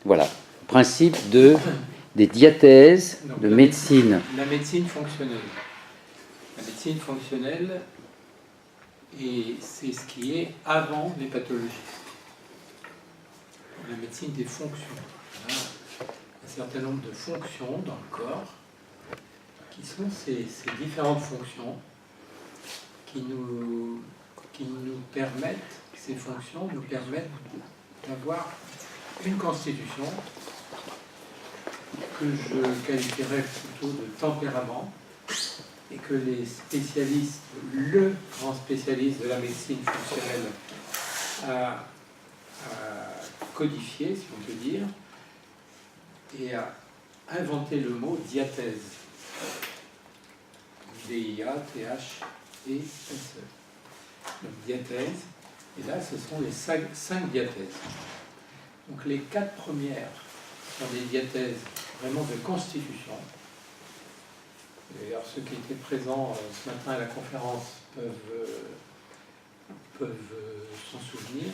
Voilà, principe des diathèses de médecine. La médecine fonctionnelle. La médecine fonctionnelle, et c'est ce qui est avant les pathologies. La médecine des fonctions. On a un certain nombre de fonctions dans le corps qui sont ces différentes fonctions qui nous permettent, ces fonctions nous permettent d'avoir une constitution que je qualifierais plutôt de tempérament, et que les spécialistes, le grand spécialiste de la médecine fonctionnelle a codifié, si on peut dire, et a inventé le mot diathèse. D-I-A-T-H-E-S-E. Donc diathèse, et là ce sont les cinq diathèses. Donc les 4 premières sont des diathèses vraiment de constitution. D'ailleurs, ceux qui étaient présents ce matin à la conférence peuvent s'en souvenir.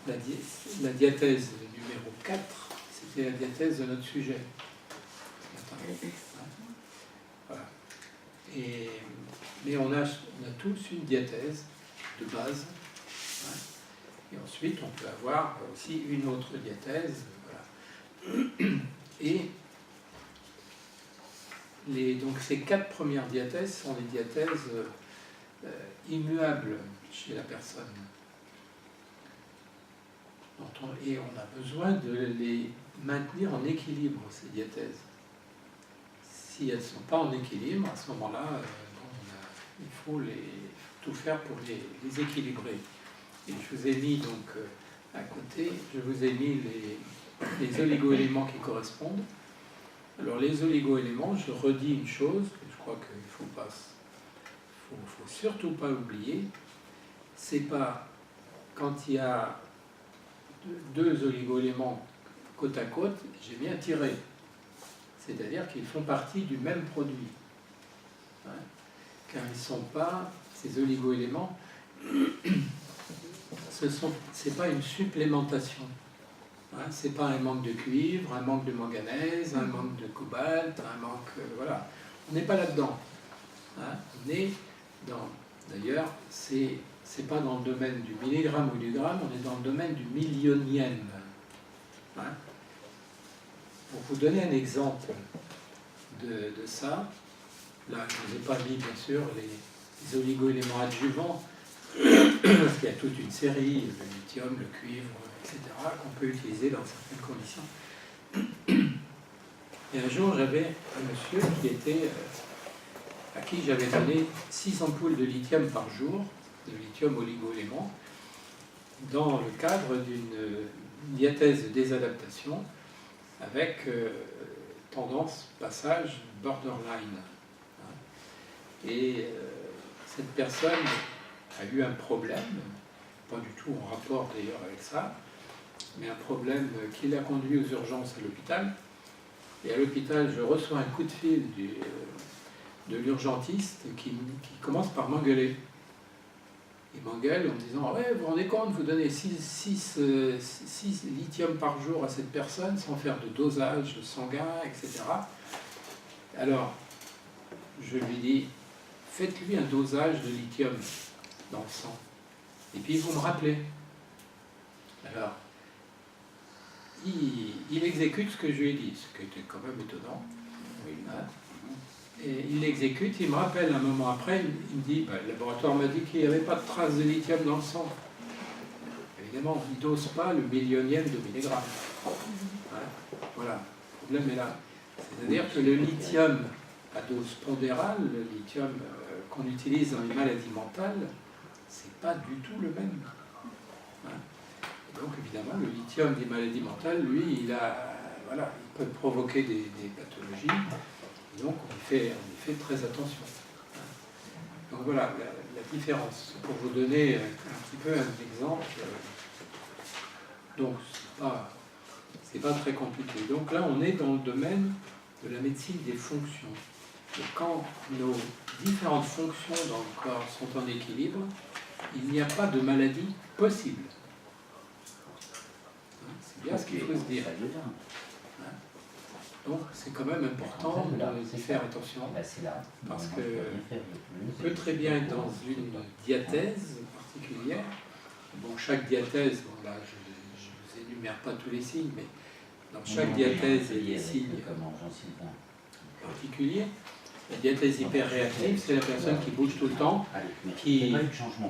La diathèse numéro 4, c'était la diathèse de notre sujet ce matin. Voilà. Mais on a tous une diathèse de base. Et ensuite, on peut avoir aussi une autre diathèse. Voilà. Et donc ces 4 premières diathèses sont des diathèses immuables chez la personne. Et on a besoin de les maintenir en équilibre, ces diathèses. Si elles ne sont pas en équilibre, à ce moment-là, il faut tout faire pour les équilibrer. Et je vous ai mis donc à côté, je vous ai mis les oligo-éléments qui correspondent. Alors les oligo-éléments, je redis une chose, que je crois qu'il ne faut surtout pas oublier, c'est pas quand il y a 2 oligo-éléments côte à côte, j'ai bien tiré. C'est-à-dire qu'ils font partie du même produit. Car ils ne sont pas, ces oligo-éléments, c'est pas une supplémentation. C'est pas un manque de cuivre, un manque de manganèse, un manque de cobalt, un manque... voilà. On n'est pas là-dedans. On est dans... D'ailleurs, c'est pas dans le domaine du milligramme ou du gramme, on est dans le domaine du millionième. Pour vous donner un exemple de ça, là, je ne vous ai pas mis, bien sûr, les oligo-éléments adjuvants, parce qu'il y a toute une série, le lithium, le cuivre, etc., qu'on peut utiliser dans certaines conditions. Et un jour, j'avais un monsieur à qui j'avais donné 6 ampoules de lithium par jour, de lithium oligo-éléments, dans le cadre d'une diathèse de désadaptation avec tendance, passage, borderline. Et cette personne a eu un problème, pas du tout en rapport d'ailleurs avec ça, mais un problème qui l'a conduit aux urgences à l'hôpital. Et à l'hôpital, je reçois un coup de fil de l'urgentiste qui commence par m'engueuler. Il m'engueule en me disant « Ouais, vous vous rendez compte, vous donnez 6 lithium par jour à cette personne sans faire de dosage sanguin, etc. » Alors, je lui dis « Faites-lui un dosage de lithium dans le sang. Et puis vous me rappelez. » Alors, il exécute ce que je lui ai dit, ce qui était quand même étonnant. Et il l'exécute, il me rappelle un moment après, il me dit, le laboratoire m'a dit qu'il n'y avait pas de trace de lithium dans le sang. Évidemment, il ne dose pas le millionième de milligramme. Voilà, le problème est là. C'est-à-dire que le lithium à dose pondérale, le lithium qu'on utilise dans les maladies mentales, c'est pas du tout le même. Donc évidemment, le lithium des maladies mentales, lui, il peut provoquer des pathologies. Donc on y fait très attention. Donc voilà la différence. Pour vous donner un petit peu un exemple, donc c'est pas très compliqué. Donc là on est dans le domaine de la médecine des fonctions. Et quand nos différentes fonctions dans le corps sont en équilibre, il n'y a pas de maladie possible. C'est bien ce qu'il faut se dire. Donc c'est quand même important d'y faire attention, parce qu'on peut très bien être dans une diathèse particulière. Bon, chaque diathèse, bon là je ne vous énumère pas tous les signes, mais dans chaque diathèse il y a des signes particuliers. La diathèse hyperréactive, c'est la personne qui bouge tout le temps, qui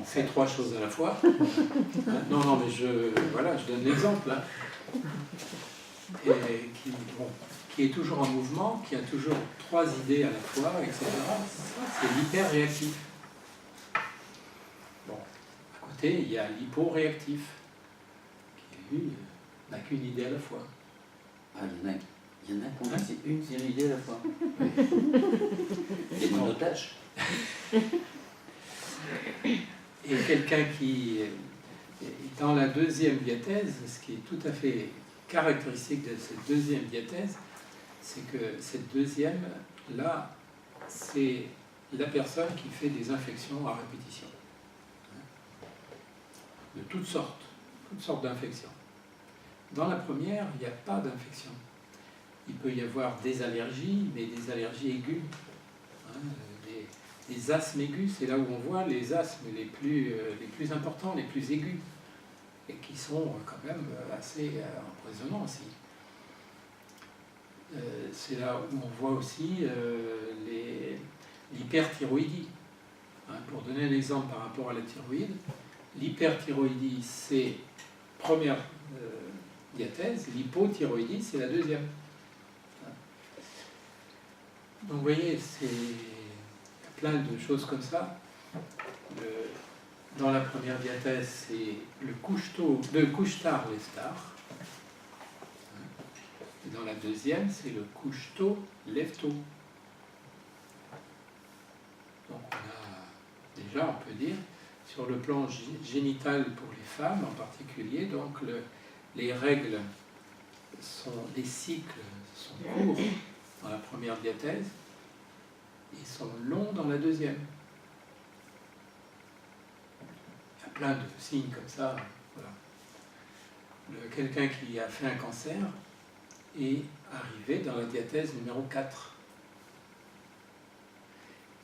fait 3 choses à la fois. Non, mais je donne l'exemple. Hein. Et qui est toujours en mouvement, qui a toujours 3 idées à la fois, etc. Ça, c'est l'hyperréactif. Bon, à côté, il y a l'hyporéactif, qui lui n'a qu'une idée à la fois. Ah, il y en a qui ont une série d'idées à la fois. Des monotaches. Et quelqu'un qui est dans la deuxième diathèse, ce qui est tout à fait caractéristique de cette deuxième diathèse, c'est que cette deuxième, là, c'est la personne qui fait des infections à répétition. De toutes sortes d'infections. Dans la première, il n'y a pas d'infection. Il peut y avoir des allergies, mais des allergies aiguës. Des asthmes aigus, c'est là où on voit les asthmes les plus importants, les plus aigus, et qui sont quand même assez empoisonnants aussi. C'est là où on voit aussi l'hyperthyroïdie. Pour donner un exemple par rapport à la thyroïde, l'hyperthyroïdie, c'est première diathèse, l'hypothyroïdie, c'est la deuxième. Donc vous voyez, c'est plein de choses comme ça. Dans la première diathèse, c'est le couche-tard, lève-tard. Et dans la deuxième, c'est le couche-tôt, lève-tôt. Donc on peut dire, sur le plan génital pour les femmes en particulier, donc les règles les cycles sont courts dans la première diathèse et sont longs dans la deuxième. Il y a plein de signes comme ça. Voilà. Quelqu'un qui a fait un cancer est arrivé dans la diathèse numéro 4.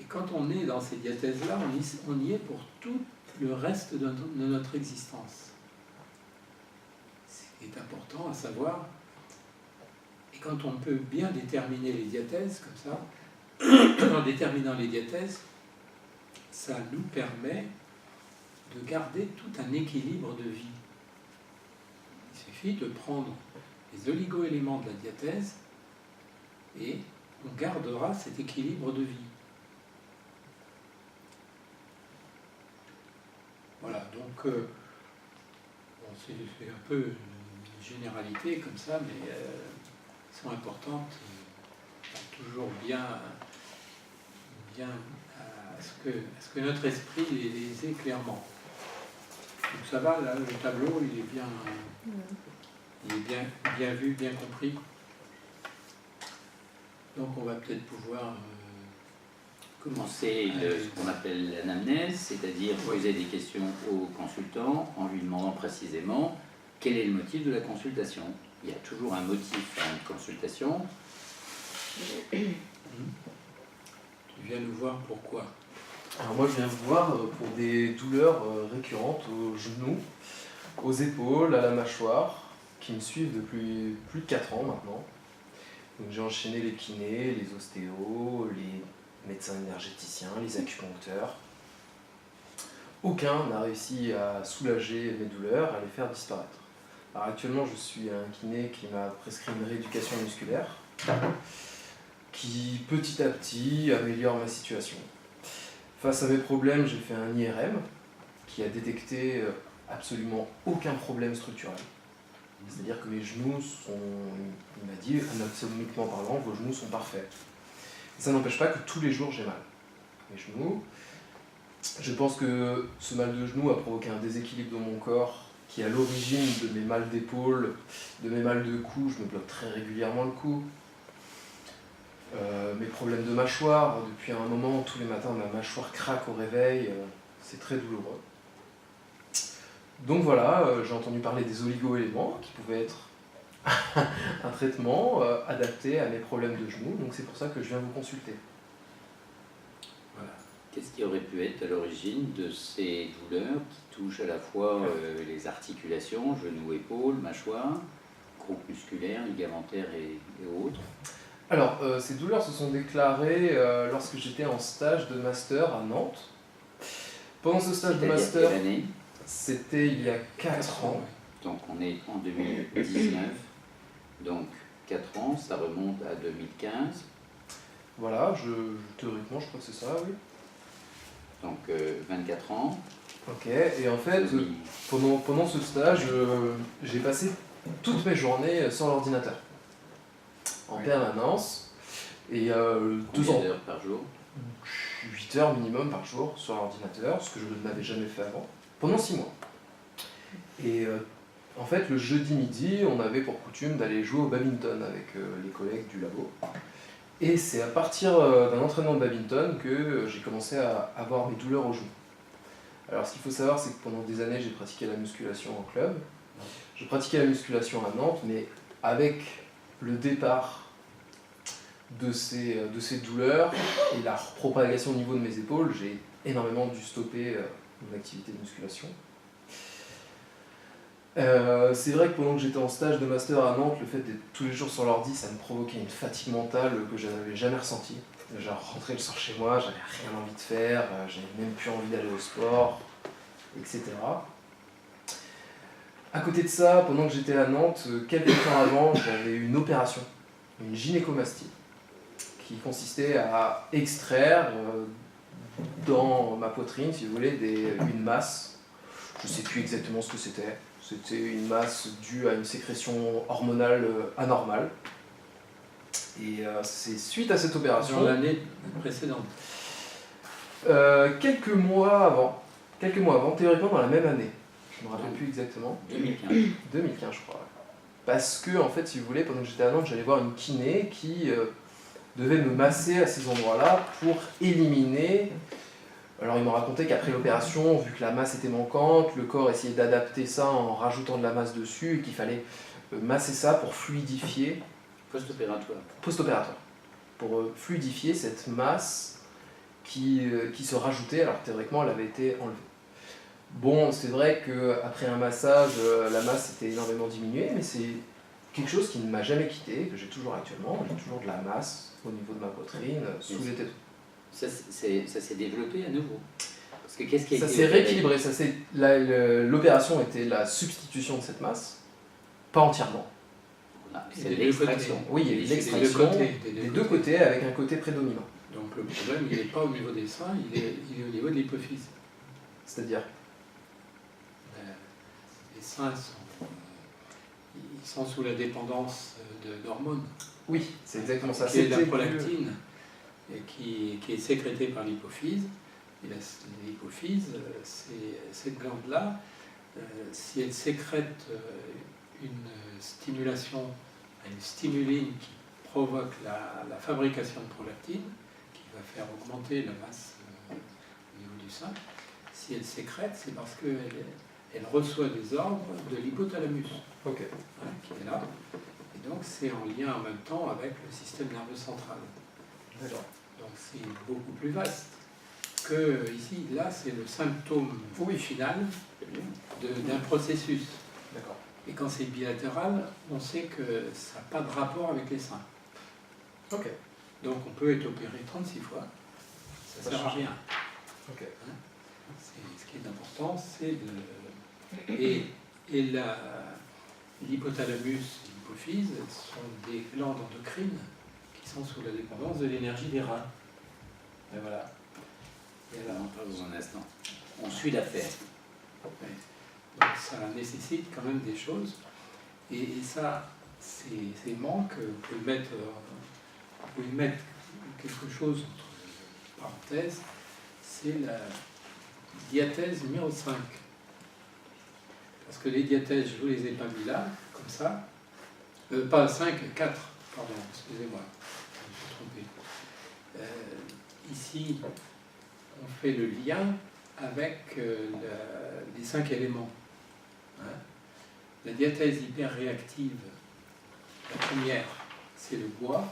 Et quand on est dans ces diathèses-là, on y est pour tout le reste de notre existence. C'est important à savoir. Et quand on peut bien déterminer les diathèses comme ça, en déterminant les diathèses, ça nous permet de garder tout un équilibre de vie. Il suffit de prendre les oligo-éléments de la diathèse et on gardera cet équilibre de vie. Voilà, donc c'est un peu une généralité comme ça, mais sont importantes, toujours bien à ce que notre esprit les ait clairement. Donc ça va, là, le tableau, il est bien vu, bien compris. Donc on va peut-être pouvoir commencer ce qu'on appelle l'anamnèse, c'est-à-dire poser des questions au consultant en lui demandant précisément quel est le motif de la consultation. Il y a toujours un motif à une consultation. Tu viens nous voir pourquoi? Alors moi je viens vous voir pour des douleurs récurrentes aux genoux, aux épaules, à la mâchoire, qui me suivent depuis plus de 4 ans maintenant. Donc j'ai enchaîné les kinés, les ostéos, les médecins énergéticiens, les acupuncteurs. Aucun n'a réussi à soulager mes douleurs, à les faire disparaître. Alors actuellement je suis un kiné qui m'a prescrit une rééducation musculaire qui petit à petit améliore ma situation. Face à mes problèmes, j'ai fait un IRM qui a détecté absolument aucun problème structurel. C'est-à-dire que mes genoux sont, il m'a dit, anatomiquement parlant, vos genoux sont parfaits. Et ça n'empêche pas que tous les jours j'ai mal. Mes genoux, je pense que ce mal de genoux a provoqué un déséquilibre dans mon corps qui est à l'origine de mes mal d'épaule, de mes mal de cou. Je me bloque très régulièrement le cou. Mes problèmes de mâchoire, depuis un moment, tous les matins, ma mâchoire craque au réveil, c'est très douloureux. Donc voilà, j'ai entendu parler des oligo-éléments qui pouvaient être un traitement adapté à mes problèmes de genoux. Donc c'est pour ça que je viens vous consulter. Voilà. Qu'est-ce qui aurait pu être à l'origine de ces douleurs qui touchent à la fois les articulations, genoux, épaules, mâchoire, groupe musculaire, ligamentaire et autres? Alors, ces douleurs se sont déclarées lorsque j'étais en stage de master à Nantes. Pendant ce stage de C'est-à-dire master, quelle année? c'était il y a 4 ans. Donc on est en 2019, donc 4 ans, ça remonte à 2015, Voilà, théoriquement, je crois que c'est ça, oui. donc 24 ans. Ok, et en fait, 2000. pendant ce stage, j'ai passé toutes mes journées sur l'ordinateur, en Oui. permanence, et 2 Combien ans, d'heures par jour? 8 heures minimum par jour sur l'ordinateur, ce que je n'avais jamais fait avant, pendant 6 mois. Et en fait, le jeudi midi, on avait pour coutume d'aller jouer au badminton avec les collègues du labo. Et c'est à partir d'un entraînement de badminton que j'ai commencé à avoir mes douleurs aux genoux. Alors ce qu'il faut savoir, c'est que pendant des années, j'ai pratiqué la musculation en club. Je pratiquais la musculation à Nantes, mais avec le départ de ces douleurs et la propagation au niveau de mes épaules, j'ai énormément dû stopper mon activité de musculation. C'est vrai que pendant que j'étais en stage de master à Nantes, le fait d'être tous les jours sur l'ordi, ça me provoquait une fatigue mentale que je n'avais jamais ressentie. Genre rentrer le soir chez moi, j'avais rien envie de faire, j'avais même plus envie d'aller au sport, etc. À côté de ça, pendant que j'étais à Nantes, quelques temps avant, j'avais eu une opération, une gynécomastie, qui consistait à extraire dans ma poitrine, si vous voulez, une masse. Je ne sais plus exactement ce que c'était. C'était une masse due à une sécrétion hormonale anormale. Et c'est suite à cette opération... Dans l'année précédente. Quelques mois avant, théoriquement dans la même année. Je ne me rappelle plus exactement. 2015. 2015, je crois. Ouais. Parce que, en fait, si vous voulez, pendant que j'étais à Nantes, j'allais voir une kiné qui devait me masser à ces endroits-là pour éliminer. Alors, il m'a raconté qu'après l'opération, vu que la masse était manquante, le corps essayait d'adapter ça en rajoutant de la masse dessus et qu'il fallait masser ça pour fluidifier. Post-opératoire. Post-opératoire. Pour fluidifier cette masse qui se rajoutait, alors théoriquement, elle avait été enlevée. Bon, c'est vrai qu'après un massage, la masse était énormément diminuée, mais c'est quelque chose qui ne m'a jamais quitté, que j'ai toujours actuellement. J'ai toujours de la masse au niveau de ma poitrine, sous les tétons. Ça s'est développé à nouveau. Parce que qu'est-ce qui a Ça été s'est opéré? rééquilibré. L'opération était la substitution de cette masse, pas entièrement. Voilà, Et c'est des de deux l'extraction. Oui, il y a eu Des deux l'extraction côtés, des deux côtés avec un côté prédominant. Donc le problème, il n'est pas au niveau des seins, il est au niveau de l'hypophyse. C'est-à-dire, Les seins ils sont sous la dépendance d'hormones. oui, c'est exactement ça. Qui est la C'était prolactine, et qui est sécrétée par l'hypophyse. Et l'hypophyse, cette glande-là, si elle sécrète une stimulation, une stimuline qui provoque la fabrication de prolactine, qui va faire augmenter la masse au niveau du sein, si elle sécrète, c'est parce qu'elle reçoit des ordres de l'hypothalamus, Ok. hein, qui est là. Et donc c'est en lien en même temps avec le système nerveux central. D'accord. Donc c'est beaucoup plus vaste que ici. Là, c'est le symptôme final d'un processus. D'accord. Et quand c'est bilatéral, on sait que ça n'a pas de rapport avec les seins. Ok. Donc on peut être opéré 36 fois, ça ne sert à rien. Ok. Ce qui est important, c'est de... Et l'hypothalamus et l'hypophyse sont des glandes endocrines qui sont sous la dépendance de l'énergie des reins. Et voilà. Et alors, Dans un instant. On suit l'affaire. donc ça nécessite quand même des choses. Et ça, ces manques, vous pouvez mettre quelque chose entre parenthèses, c'est la diathèse numéro 5. Parce que les diathèses, je vous les ai pas mis là, comme ça. Pas 5, 4, pardon, excusez-moi, je me suis trompé. Ici, on fait le lien avec les 5 éléments. Hein. La diathèse hyperréactive La première, c'est le bois.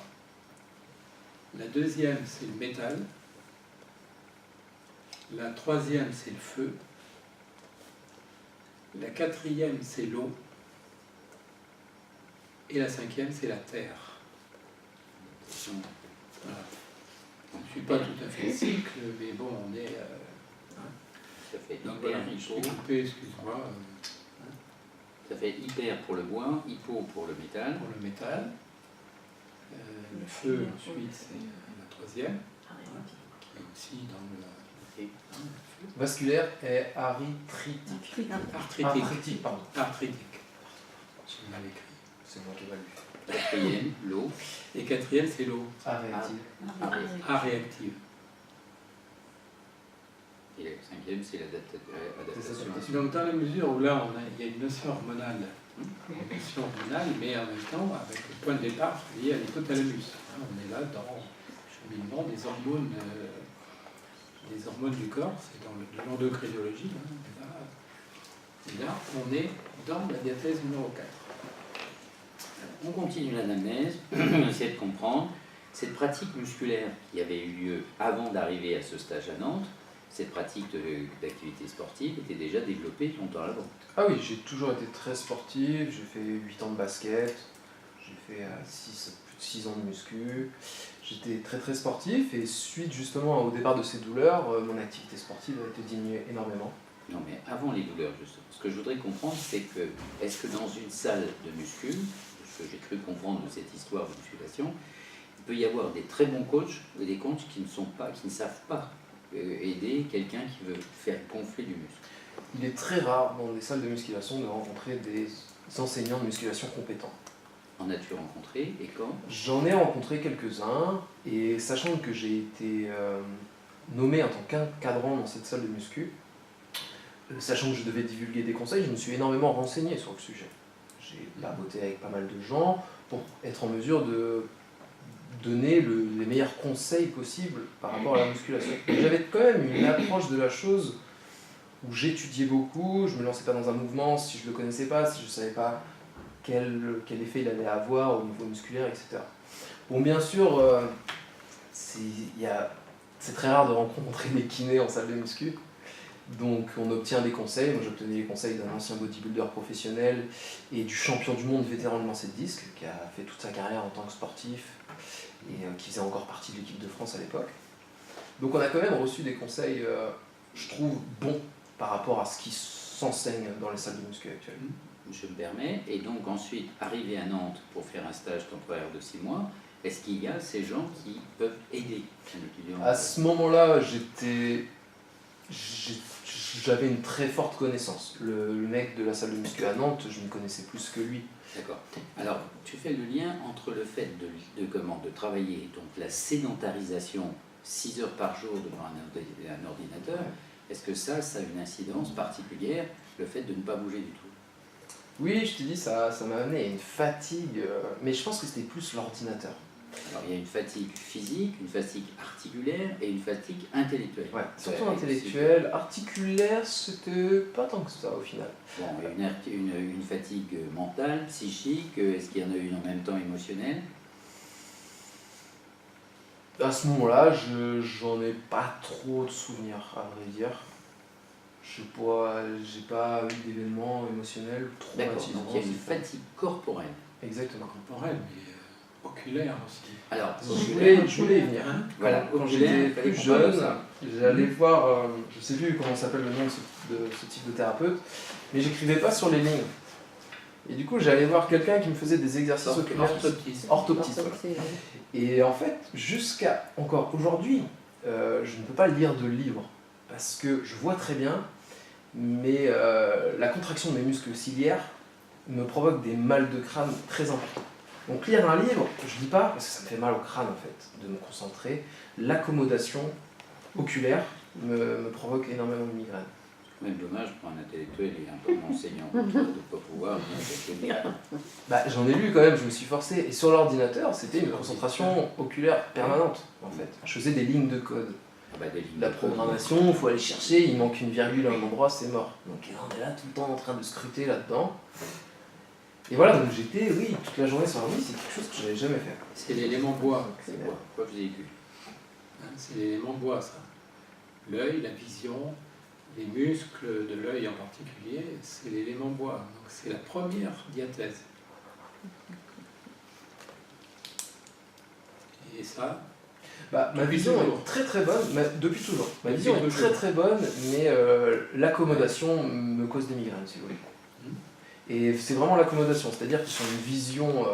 La deuxième, c'est le métal. La troisième, c'est le feu. La quatrième, c'est l'eau. Et la cinquième, c'est la terre. Voilà. Je ne suis pas tout à fait cycle, mais bon, on est... Ça fait donc hyper, voilà, je suis hypo. coupé, excuse-moi, Ça fait hyper pour le bois, hypo pour le métal. pour le métal. Le feu, ensuite, c'est la troisième, qui est aussi dans le feu. Vasculaire et arithritique. Arthritique. Pardon. Arthritique. J'ai mal écrit. C'est moi qui vais lu. Quatrième, l'eau. Et quatrième, c'est l'eau. Arrêtive. A-réactive. Et la cinquième, c'est l'adaptation. Donc dans la mesure où là, il y a une notion hormonale, mais en même temps avec le point de départ lié à l'hypothalamus. On est là dans le cheminement des hormones du corps, c'est dans l'endocrinologie. Et là, on est dans la diathèse numéro 4. On continue l'anamnèse, on essaie de comprendre. Cette pratique musculaire qui avait eu lieu avant d'arriver à ce stage à Nantes, cette pratique d'activité sportive était déjà développée longtemps avant. Ah oui, j'ai toujours été très sportif, j'ai fait 8 ans de basket, j'ai fait plus de 6 ans de muscu. J'étais très très sportif et suite justement au départ de ces douleurs, mon activité sportive a été diminuée énormément. Non, mais avant les douleurs, justement. Ce que je voudrais comprendre, c'est que, est-ce que dans une salle de muscu, ce que j'ai cru comprendre de cette histoire de musculation, il peut y avoir des très bons coachs et des coachs qui ne savent pas aider quelqu'un qui veut faire gonfler du muscle. Il est très rare dans des salles de musculation de rencontrer des enseignants de musculation compétents. En as-tu rencontré et quand? J'en ai rencontré quelques-uns et sachant que j'ai été nommé en tant qu'encadrant dans cette salle de muscu, sachant que je devais divulguer des conseils, je me suis énormément renseigné sur le sujet. J'ai barboté avec pas mal de gens pour être en mesure de donner les meilleurs conseils possibles par rapport à la musculation. J'avais quand même une approche de la chose où j'étudiais beaucoup, je me lançais pas dans un mouvement si je le connaissais pas, si je savais pas quel effet il allait avoir au niveau musculaire, etc. Bon, bien sûr, c'est très rare de rencontrer des kinés en salle de muscu, donc on obtient des conseils. Moi j'obtenais les conseils d'un ancien bodybuilder professionnel et du champion du monde vétéran de lancer de disque, qui a fait toute sa carrière en tant que sportif et qui faisait encore partie de l'équipe de France à l'époque. Donc on a quand même reçu des conseils, je trouve, bons par rapport à ce qui s'enseigne dans les salles de muscu actuelles. Je me permets, et donc ensuite, arriver à Nantes pour faire un stage temporaire de 6 mois, est-ce qu'il y a ces gens qui peuvent aider un étudiant? À ce moment-là, j'avais une très forte connaissance. Le mec de la salle de muscu à Nantes, je ne connaissais plus que lui. D'accord. Alors, tu fais le lien entre le fait de travailler, donc la sédentarisation, 6 heures par jour devant un ordinateur, est-ce que ça a une incidence particulière, le fait de ne pas bouger du tout? Oui, je te dis, ça m'a amené à une fatigue, mais je pense que c'était plus l'ordinateur. Alors, il y a une fatigue physique, une fatigue articulaire et une fatigue intellectuelle. Ouais, surtout intellectuelle. Articulaire, c'était pas tant que ça au final. Bon, une fatigue mentale, psychique, est-ce qu'il y en a une en même temps émotionnelle? À ce moment-là, j'en ai pas trop de souvenirs, à vrai dire. J'ai pas eu d'événements émotionnels traumatisants. Donc il y a une fatigue corporelle. Exactement. Corporelle, mais oculaire aussi. Alors, Je voulais y venir. Voilà, Quand oculaire, j'étais plus jeune, j'allais voir, je sais plus comment s'appelle le nom de ce type de thérapeute, mais j'écrivais pas sur les lignes. Et du coup, j'allais voir quelqu'un qui me faisait des exercices oculaires. Orthoptiste. Voilà. Et en fait, jusqu'à encore aujourd'hui, je ne peux pas lire de livre parce que je vois très bien, mais la contraction de mes muscles ciliaires me provoque des mal de crâne très importants. Donc lire un livre, je lis pas parce que ça me fait mal au crâne en fait, de me concentrer. L'accommodation oculaire me provoque énormément de migraines. C'est même dommage pour un intellectuel et un peu enseignant de ne pas pouvoir lire. Bah, j'en ai lu quand même, je me suis forcé. Et sur l'ordinateur, c'était une concentration oculaire permanente en fait. Je faisais des lignes de code. La programmation, il faut aller chercher, il manque une virgule à un endroit, c'est mort. Donc on est là tout le temps en train de scruter là-dedans. Et voilà, donc j'étais, oui, toute la journée sur l'ordi, c'est quelque chose que je n'avais jamais fait. C'est l'élément bois. C'est quoi? Quoi vous avez vu? Hein, c'est l'élément bois, ça. L'œil, la vision, les muscles de l'œil en particulier, c'est l'élément bois. Donc c'est la première diathèse. Et ça, Bah, ma Depuis vision toujours. est très très bonne, depuis toujours. Ma Depuis vision est toujours. très très bonne, mais l'accommodation me cause des migraines, si vous voulez. Et c'est vraiment l'accommodation, c'est-à-dire qu'ils sont une vision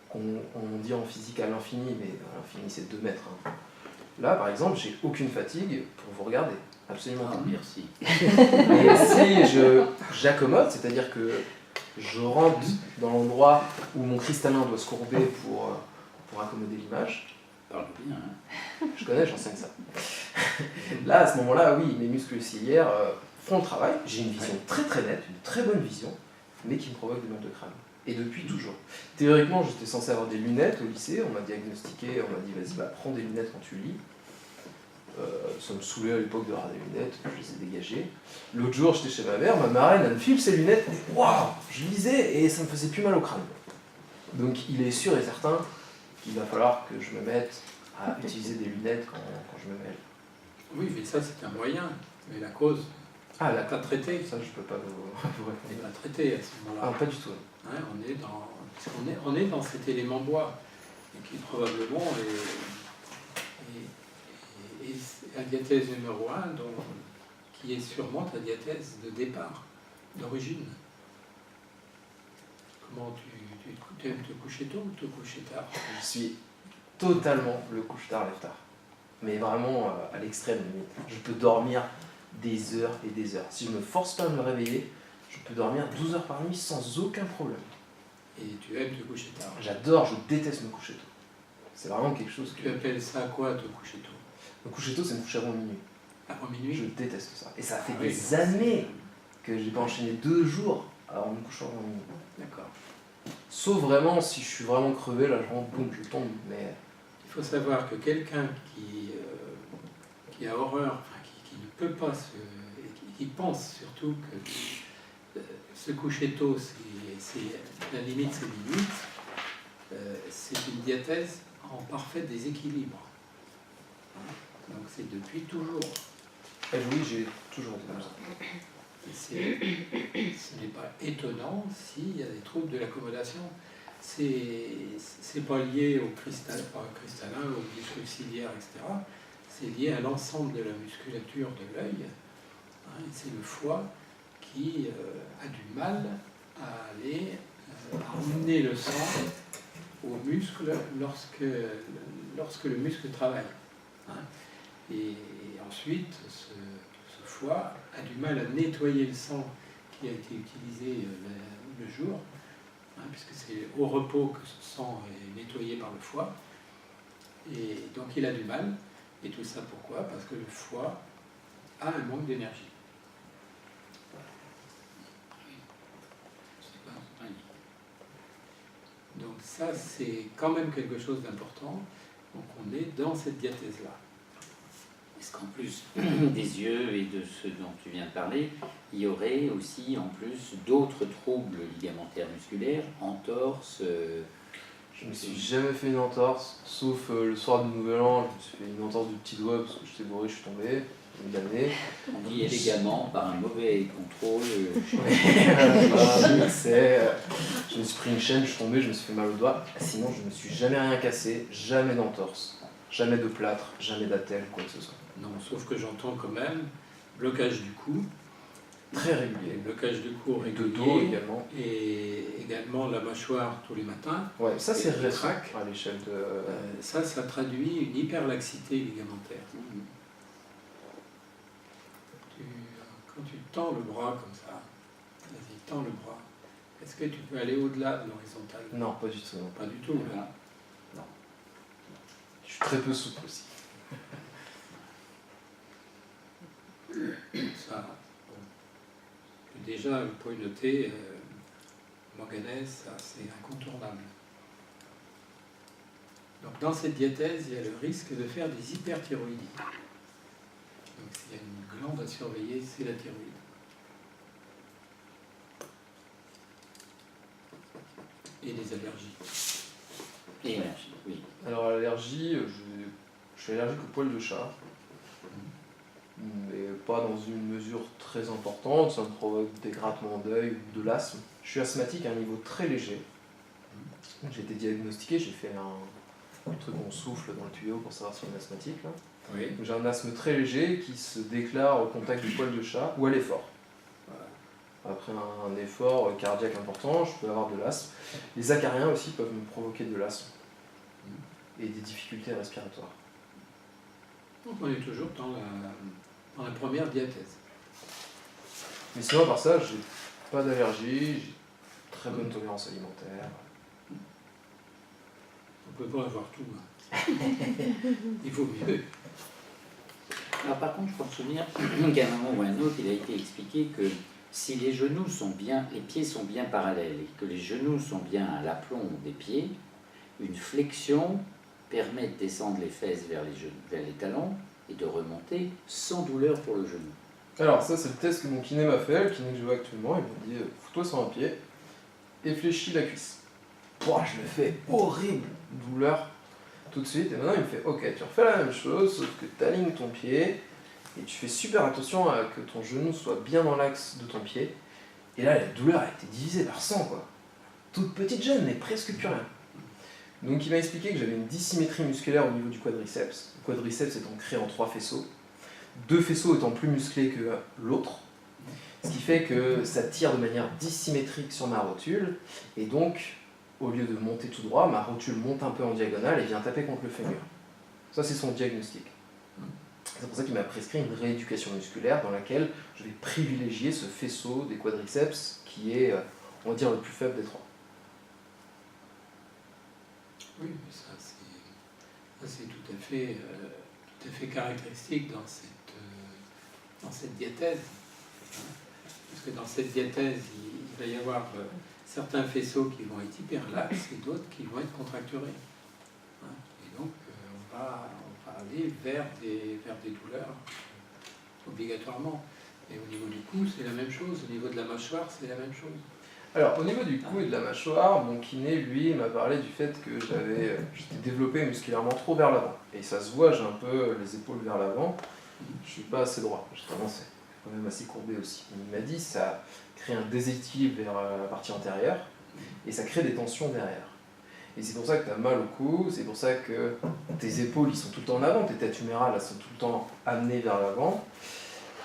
qu'on dit en physique à l'infini, mais l'infini c'est 2 mètres. Hein. Là, par exemple, j'ai aucune fatigue pour vous regarder, absolument Ah, pas. merci. Et si j'accommode, c'est-à-dire que je rentre dans l'endroit où mon cristallin doit se courber pour accommoder l'image, Parle bien, hein. je connais, j'enseigne ça. Là, à ce moment-là, oui, mes muscles ciliaires font le travail, j'ai une vision très très nette, une très bonne vision, mais qui me provoque des mal de crâne. Et depuis toujours. Théoriquement, j'étais censé avoir des lunettes au lycée, on m'a diagnostiqué, on m'a dit vas-y, bah, prends des lunettes quand tu lis. Ça me saoulait à l'époque d'avoir des lunettes, je les ai dégagées. L'autre jour, j'étais chez ma mère, ma marraine, elle me file ses lunettes, et waouh, je lisais et ça me faisait plus mal au crâne. Donc il est sûr et certain qu'il va falloir que je me mette à utiliser des lunettes quand je me mêle. oui, mais ça c'est un moyen. Mais la cause, Ah, on là, l'a pas traitée. ça, je peux pas vous On répondre. l'a traitée à ce moment-là. Ah, pas du tout. Hein, on est dans cet élément bois, et qui probablement est la diathèse numéro 1, qui est sûrement ta diathèse de départ, d'origine. Comment tu aimes te coucher tôt ou te coucher tard? Je suis totalement le couche-tard, lève-tard. Mais vraiment à l'extrême limite. Je peux dormir des heures et des heures. Si je me force pas à me réveiller, je peux dormir 12 heures par nuit sans aucun problème. Et tu aimes te coucher tard. J'adore, je déteste me coucher tôt. C'est vraiment quelque chose que... Tu appelles ça quoi, te coucher tôt? Me coucher tôt, c'est me coucher avant minuit. Avant minuit? Je déteste ça. Et ça fait Ah oui. des années que j'ai pas enchaîné 2 jours en me couchant avant minuit. D'accord. Sauf vraiment si je suis vraiment crevé, là je rentre, boum, je tombe. Mais Il faut savoir que quelqu'un qui a horreur, enfin, qui ne peut pas qui pense surtout que se coucher tôt, c'est la limite, c'est limite, c'est une diathèse en parfait déséquilibre. Donc c'est depuis toujours. et oui, j'ai toujours été comme ça. Et ce n'est pas étonnant s'il y a des troubles de l'accommodation. C'est pas lié au cristallin, au muscle ciliaire, etc. C'est lié à l'ensemble de la musculature de l'œil. Hein, et c'est le foie qui a du mal à aller emmener le sang au muscle lorsque le muscle travaille. Hein. Et ensuite, ce foie a du mal à nettoyer le sang qui a été utilisé le jour, hein, puisque c'est au repos que ce sang est nettoyé par le foie. Et donc il a du mal. Et tout ça pourquoi? Parce que le foie a un manque d'énergie. Donc ça, c'est quand même quelque chose d'important. Donc on est dans cette diathèse-là. Est-ce qu'en plus des yeux et de ce dont tu viens de parler, il y aurait aussi en plus d'autres troubles ligamentaires musculaires, entorses Je me suis jamais fait une entorse, sauf le soir du Nouvel An, je me suis fait une entorse du petit doigt parce que j'étais bourré, je suis tombé, une damnée. on dit élégamment par un mauvais contrôle. Je me suis pris une chaîne, je suis tombé, je me suis fait mal au doigt. Sinon, je me suis jamais rien cassé, jamais d'entorse, jamais de plâtre, jamais d'attelle, quoi que ce soit. Non, sauf que j'entends quand même blocage du cou, Très régulier. blocage du cou Et de régulier, dos également. et également la mâchoire tous les matins. Ouais, ça c'est Et qui récent craque. à l'échelle de... Ça traduit une hyperlaxité ligamentaire. Quand tu tends le bras comme ça, vas-y, tends le bras. Est-ce que tu peux aller au-delà de l'horizontale? Non, pas du tout. Non. Pas du tout. Là. Je suis très peu souple aussi. Ça, bon. Déjà, vous pouvez noter, manganèse, ça c'est incontournable. Donc dans cette diathèse, il y a le risque de faire des hyperthyroïdies. Donc s'il y a une glande à surveiller, c'est la thyroïde. et les allergies. Et allergie, oui. Alors l'allergie, je suis allergique au poil de chat, mais pas dans une mesure très importante, ça me provoque des grattements d'œil ou de l'asthme. Je suis asthmatique à un niveau très léger. J'ai été diagnostiqué, j'ai fait un truc qu'on souffle dans le tuyau pour savoir si on est asthmatique. Là. Oui. J'ai un asthme très léger qui se déclare au contact du poil de chat ou à l'effort. Après un effort cardiaque important, je peux avoir de l'asthme. Les acariens aussi peuvent me provoquer de l'asthme et des difficultés respiratoires. Donc on est toujours dans la première diathèse. Mais sinon, à part ça, j'ai pas d'allergie, j'ai très bonne tolérance alimentaire. On ne peut pas avoir tout. Hein. Il vaut mieux. Alors par contre, je peux me souvenir qu'à un moment ou à un autre, il a été expliqué que si les genoux sont bien, les pieds sont bien parallèles et que les genoux sont bien à l'aplomb des pieds, une flexion permet de descendre les fesses vers les talons et de remonter sans douleur pour le genou. Alors ça, c'est le test que mon kiné m'a fait, le kiné que je vois actuellement. Il m'a dit fous-toi sur un pied et fléchis la cuisse. Pouah, je le fais horrible, douleur tout de suite. Et maintenant il me fait ok, tu refais la même chose, sauf que tu alignes ton pied et tu fais super attention à que ton genou soit bien dans l'axe de ton pied. Et là, la douleur a été divisée par 100 quoi. Toute petite gêne, mais presque plus rien. Donc il m'a expliqué que j'avais une dissymétrie musculaire au niveau du quadriceps. Le quadriceps étant créé en 3 faisceaux. 2 faisceaux étant plus musclés que l'autre, ce qui fait que ça tire de manière dissymétrique sur ma rotule, et donc, au lieu de monter tout droit, ma rotule monte un peu en diagonale et vient taper contre le fémur. Ça, c'est son diagnostic. C'est pour ça qu'il m'a prescrit une rééducation musculaire dans laquelle je vais privilégier ce faisceau des quadriceps qui est, on va dire, le plus faible des 3. Oui, mais ça c'est tout à fait caractéristique dans cette diathèse. Hein. Parce que dans cette diathèse, il va y avoir certains faisceaux qui vont être hyperlaxes et d'autres qui vont être contracturés. Hein. Et donc, on va aller vers des douleurs, obligatoirement. Et au niveau du cou, c'est la même chose. Au niveau de la mâchoire, c'est la même chose. Alors, au niveau du cou et de la mâchoire, mon kiné, lui, m'a parlé du fait que j'étais développé musculairement trop vers l'avant. Et ça se voit, j'ai un peu les épaules vers l'avant. Je suis pas assez droit, j'ai tendance quand même assez courbé aussi. Il m'a dit ça crée un déséquilibre vers la partie antérieure et ça crée des tensions derrière. Et c'est pour ça que tu as mal au cou, c'est pour ça que tes épaules ils sont tout le temps en avant, tes têtes humérales elles sont tout le temps amenées vers l'avant.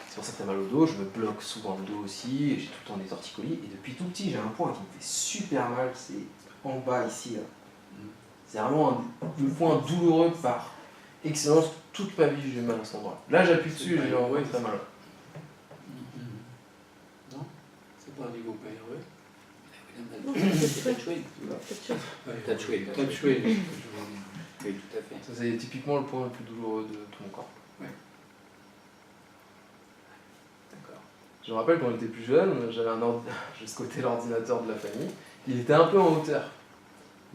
C'est pour ça que tu as mal au dos, je me bloque souvent le dos aussi, et j'ai tout le temps des torticolis. Et depuis tout petit, j'ai un point qui me fait super mal, c'est en bas ici. Là. C'est vraiment un point douloureux par excellence. Toute ma vie, j'ai mal à cet endroit. Là, j'appuie dessus et j'ai un très mal. Non, c'est pas un niveau pas heureux. Tatoué. Tatoué. Oui, tout à fait. Ça, c'est typiquement le point le plus douloureux de tout mon corps. Ouais. D'accord. Je me rappelle quand j'étais plus jeune, j'avais je squattais l'ordinateur de la famille, il était un peu en hauteur.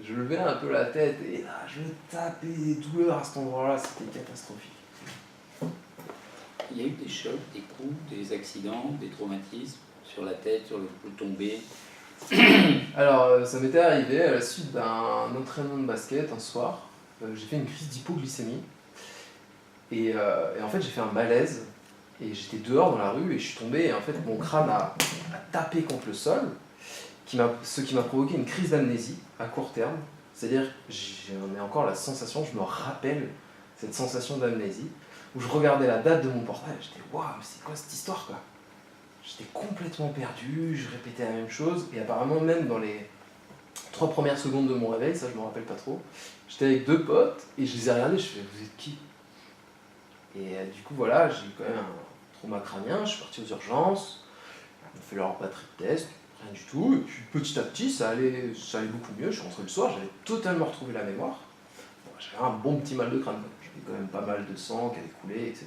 Je levais un peu la tête et là, je tapais des douleurs à cet endroit-là, c'était catastrophique. Il y a eu des chocs, des coups, des accidents, des traumatismes sur la tête, sur le cou tombé. Alors, ça m'était arrivé à la suite d'un entraînement de basket un soir. J'ai fait une crise d'hypoglycémie. Et en fait, j'ai fait un malaise. Et j'étais dehors dans la rue et je suis tombé. Et en fait, mon crâne a tapé contre le sol. Ce qui m'a provoqué une crise d'amnésie à court terme. C'est-à-dire, j'en ai encore la sensation, je me rappelle cette sensation d'amnésie, où je regardais la date de mon portable et j'étais « Waouh, mais c'est quoi cette histoire quoi ?» J'étais complètement perdu, je répétais la même chose, et apparemment même dans les 3 premières secondes de mon réveil, ça je me rappelle pas trop, j'étais avec 2 potes, et je les ai regardés, je fais « Vous êtes qui ?» Et du coup voilà, j'ai eu quand même un trauma crânien, je suis parti aux urgences, on a fait leur batterie de test, rien du tout, et puis petit à petit ça allait beaucoup mieux, je suis rentré le soir, j'avais totalement retrouvé la mémoire. Bon, j'avais un bon petit mal de crâne, j'avais quand même pas mal de sang qui avait coulé, etc.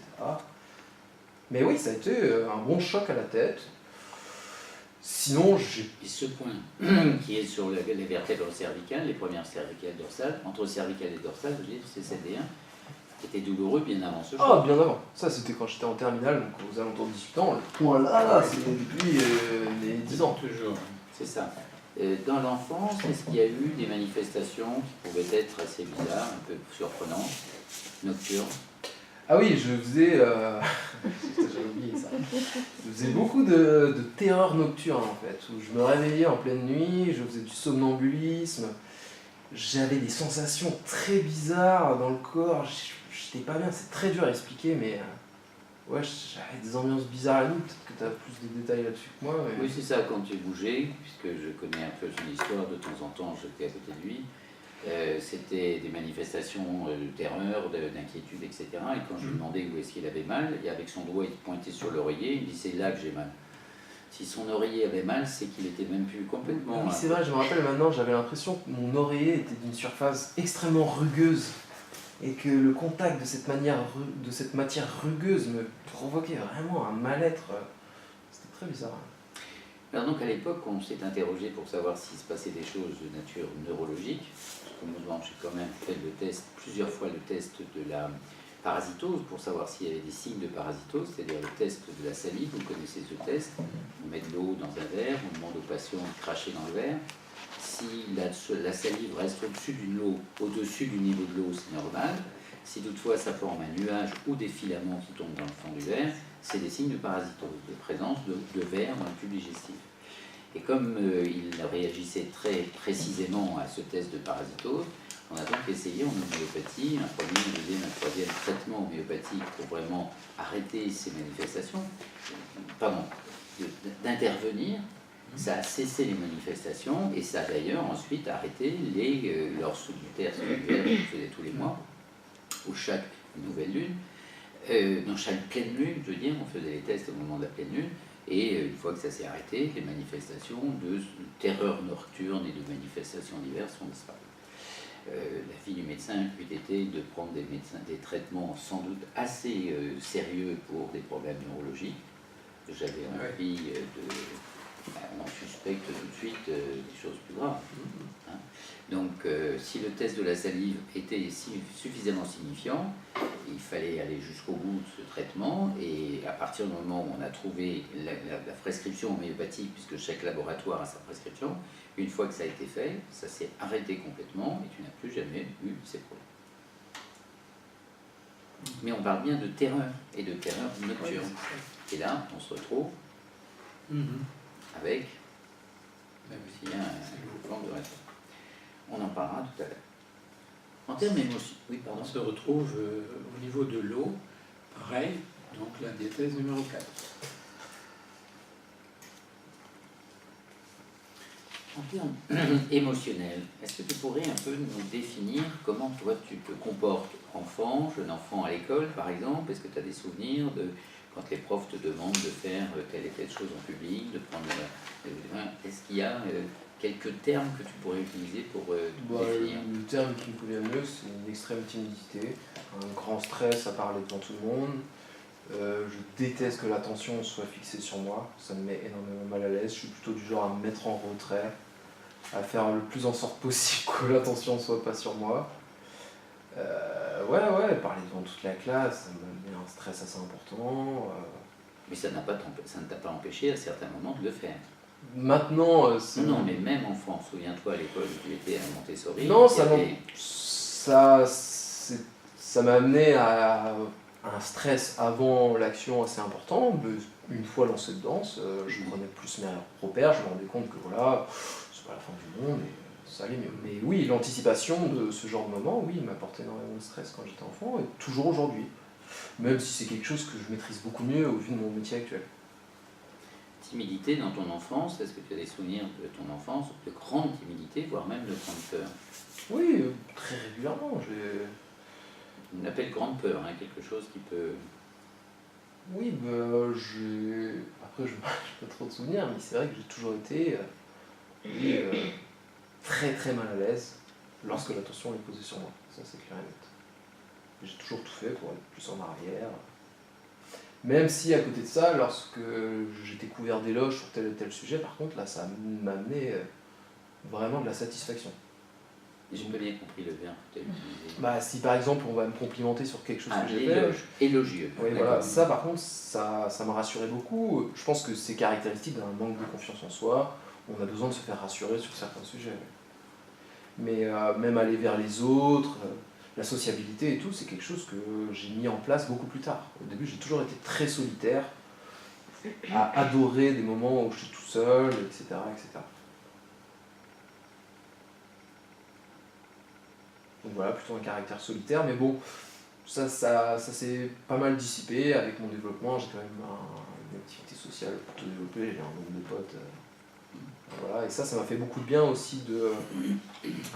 Mais oui, ça a été un bon choc à la tête. Sinon, Et ce point qui est sur les vertèbres cervicales, les premières cervicales dorsales, entre cervicales et dorsales, je veux dire, c'est CD1, était douloureux bien avant ce choc. Ah, bien avant. Ça, c'était quand j'étais en terminale, donc aux alentours de 18 ans. Le point là, c'était depuis les 10 ans. Toujours. C'est ça. Dans l'enfance, est-ce qu'il y a eu des manifestations qui pouvaient être assez bizarres, un peu surprenantes, nocturnes? Ah oui, je faisais... J'ai oublié ça. Je faisais beaucoup de terreur nocturne en fait, où je me réveillais en pleine nuit, je faisais du somnambulisme, j'avais des sensations très bizarres dans le corps, j'étais pas bien, c'est très dur à expliquer, mais ouais, j'avais des ambiances bizarres à la nuit, peut-être que tu as plus de détails là-dessus que moi. Mais... Oui, c'est ça, quand tu bougeais, puisque je connais un peu son histoire, de temps en temps j'étais à côté de lui, c'était des manifestations de terreur, d'inquiétude, etc. Et quand je lui demandais où est-ce qu'il avait mal, et avec son doigt il pointait sur l'oreiller, il me dit c'est là que j'ai mal. Si son oreiller avait mal, c'est qu'il était même plus complètement... Oui, c'est vrai, je me rappelle maintenant, j'avais l'impression que mon oreiller était d'une surface extrêmement rugueuse et que le contact de cette matière rugueuse me provoquait vraiment un mal-être. C'était très bizarre. Alors donc à l'époque, on s'est interrogé pour savoir s'il se passait des choses de nature neurologique. Comme j'ai quand même fait plusieurs fois le test de la parasitose pour savoir s'il y avait des signes de parasitose, c'est-à-dire le test de la salive. Vous connaissez ce test. On met de l'eau dans un verre, on demande au patient de cracher dans le verre. Si la salive reste au-dessus du niveau de l'eau, c'est normal. Si toutefois ça forme un nuage ou des filaments qui tombent dans le fond du verre, c'est des signes de parasitose, de présence de verre dans le tube digestif. Et comme il réagissait très précisément à ce test de parasitose, on a donc essayé en homéopathie, un premier, un deuxième, un troisième traitement homéopathique pour vraiment arrêter ces manifestations, d'intervenir. Ça a cessé les manifestations et ça a d'ailleurs ensuite arrêté leurs solitaires cellulaires qu'on faisait tous les mois, ou chaque nouvelle lune, dans chaque pleine lune, je veux dire, on faisait les tests au moment de la pleine lune, et une fois que ça s'est arrêté, les manifestations de terreur nocturne et de manifestations diverses sont disparues. La vie du médecin eût été de prendre des traitements sans doute assez sérieux pour des problèmes neurologiques. J'avais envie on suspecte tout de suite des choses plus graves. Hein. Donc, si le test de la salive était suffisamment signifiant, il fallait aller jusqu'au bout de ce traitement. Et à partir du moment où on a trouvé la prescription homéopathique, puisque chaque laboratoire a sa prescription, une fois que ça a été fait, ça s'est arrêté complètement et tu n'as plus jamais eu ces problèmes. Mais on parle bien de terreur et de terreur nocturne. Et là, on se retrouve avec aussi un plan de réforme. On en parlera tout à l'heure. En termes émotionnels, oui, pardon. On se retrouve au niveau de l'eau, pareil, donc la diathèse numéro 4. En termes émotionnels, est-ce que tu pourrais un peu nous définir comment toi tu te comportes enfant, jeune enfant à l'école par exemple? Est-ce que tu as des souvenirs de quand les profs te demandent de faire telle et telle chose en public, de prendre... est-ce qu'il y a quelques termes que tu pourrais utiliser pour définir? Le terme qui me convient le mieux, c'est une extrême timidité, un grand stress à parler devant tout le monde. Je déteste que l'attention soit fixée sur moi, ça me met énormément mal à l'aise. Je suis plutôt du genre à me mettre en retrait, à faire le plus en sorte possible que l'attention ne soit pas sur moi. Parler devant toute la classe, ça me met un stress assez important. Mais ça ne t'a pas empêché à certains moments de le faire. Maintenant, non, mais même enfant, souviens-toi à l'école où tu étais à Montessori. Non, ça m'a amené à un stress avant l'action assez important. Mais une fois lancé dedans, je prenais plus mes repères, je me rendais compte que voilà, c'est pas la fin du monde et ça allait mieux. Mais oui, l'anticipation de ce genre de moment, oui, m'apportait énormément de stress quand j'étais enfant et toujours aujourd'hui. Même si c'est quelque chose que je maîtrise beaucoup mieux au vu de mon métier actuel. Timidité dans ton enfance, est-ce que tu as des souvenirs de ton enfance, de grande timidité, voire même de grande peur? Oui, très régulièrement. On appelle grande peur, quelque chose qui peut... Oui, après je n'ai pas trop de souvenirs, mais c'est vrai que j'ai toujours été très très mal à l'aise lorsque l'attention est posée sur moi. Ça c'est clair et net. J'ai toujours tout fait pour être plus en arrière. Même si à côté de ça, lorsque j'étais couvert d'éloges sur tel et tel sujet, par contre là ça m'a amené vraiment de la satisfaction. J'ai pas bien compris le verbe que tu as utilisé. Si par exemple on va me complimenter sur quelque chose que j'ai fait. Élogieux. Oui, voilà. Ça par contre, ça m'a rassuré beaucoup. Je pense que c'est caractéristique d'un manque de confiance en soi. on a besoin de se faire rassurer sur certains sujets. Mais même aller vers les autres, la sociabilité et tout, c'est quelque chose que j'ai mis en place beaucoup plus tard. Au début, j'ai toujours été très solitaire, à adorer des moments où je suis tout seul, etc. etc. Donc voilà, plutôt un caractère solitaire, mais bon, ça s'est pas mal dissipé avec mon développement. J'ai quand même une activité sociale plutôt développée, j'ai un nombre de potes. Voilà, et ça m'a fait beaucoup de bien aussi,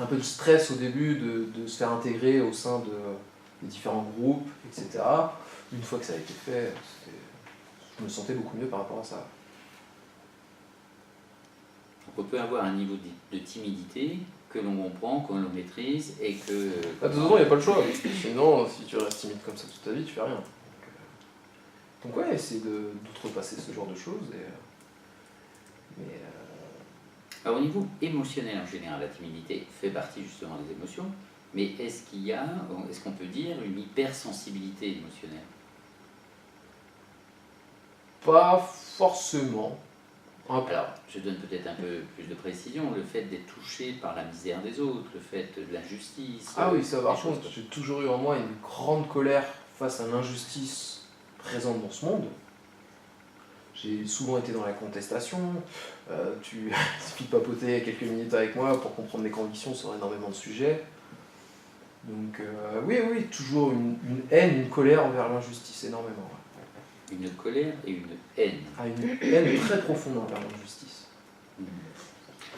un peu de stress au début, de se faire intégrer au sein des différents groupes, etc. Une fois que ça a été fait, je me sentais beaucoup mieux par rapport à ça. Donc on peut avoir un niveau de timidité que l'on comprend, que l'on maîtrise et que... De toute façon, il n'y a pas le choix. Sinon, si tu restes timide comme ça toute ta vie, tu fais rien. Donc ouais, essayer d'outrepasser ce genre de choses. Alors au niveau émotionnel en général, la timidité fait partie justement des émotions, mais est-ce qu'on peut dire une hypersensibilité émotionnelle? Pas forcément. Alors, je donne peut-être un peu plus de précision, le fait d'être touché par la misère des autres, le fait de l'injustice... Ah oui, ça par contre, j'ai toujours eu en moi une grande colère face à l'injustice présente dans ce monde. J'ai souvent été dans la contestation, il suffit de papoter quelques minutes avec moi pour comprendre mes convictions sur énormément de sujets. Donc oui, toujours une haine, une colère envers l'injustice, énormément. Ouais. Une colère et une haine. Ah, une haine très profonde envers l'injustice.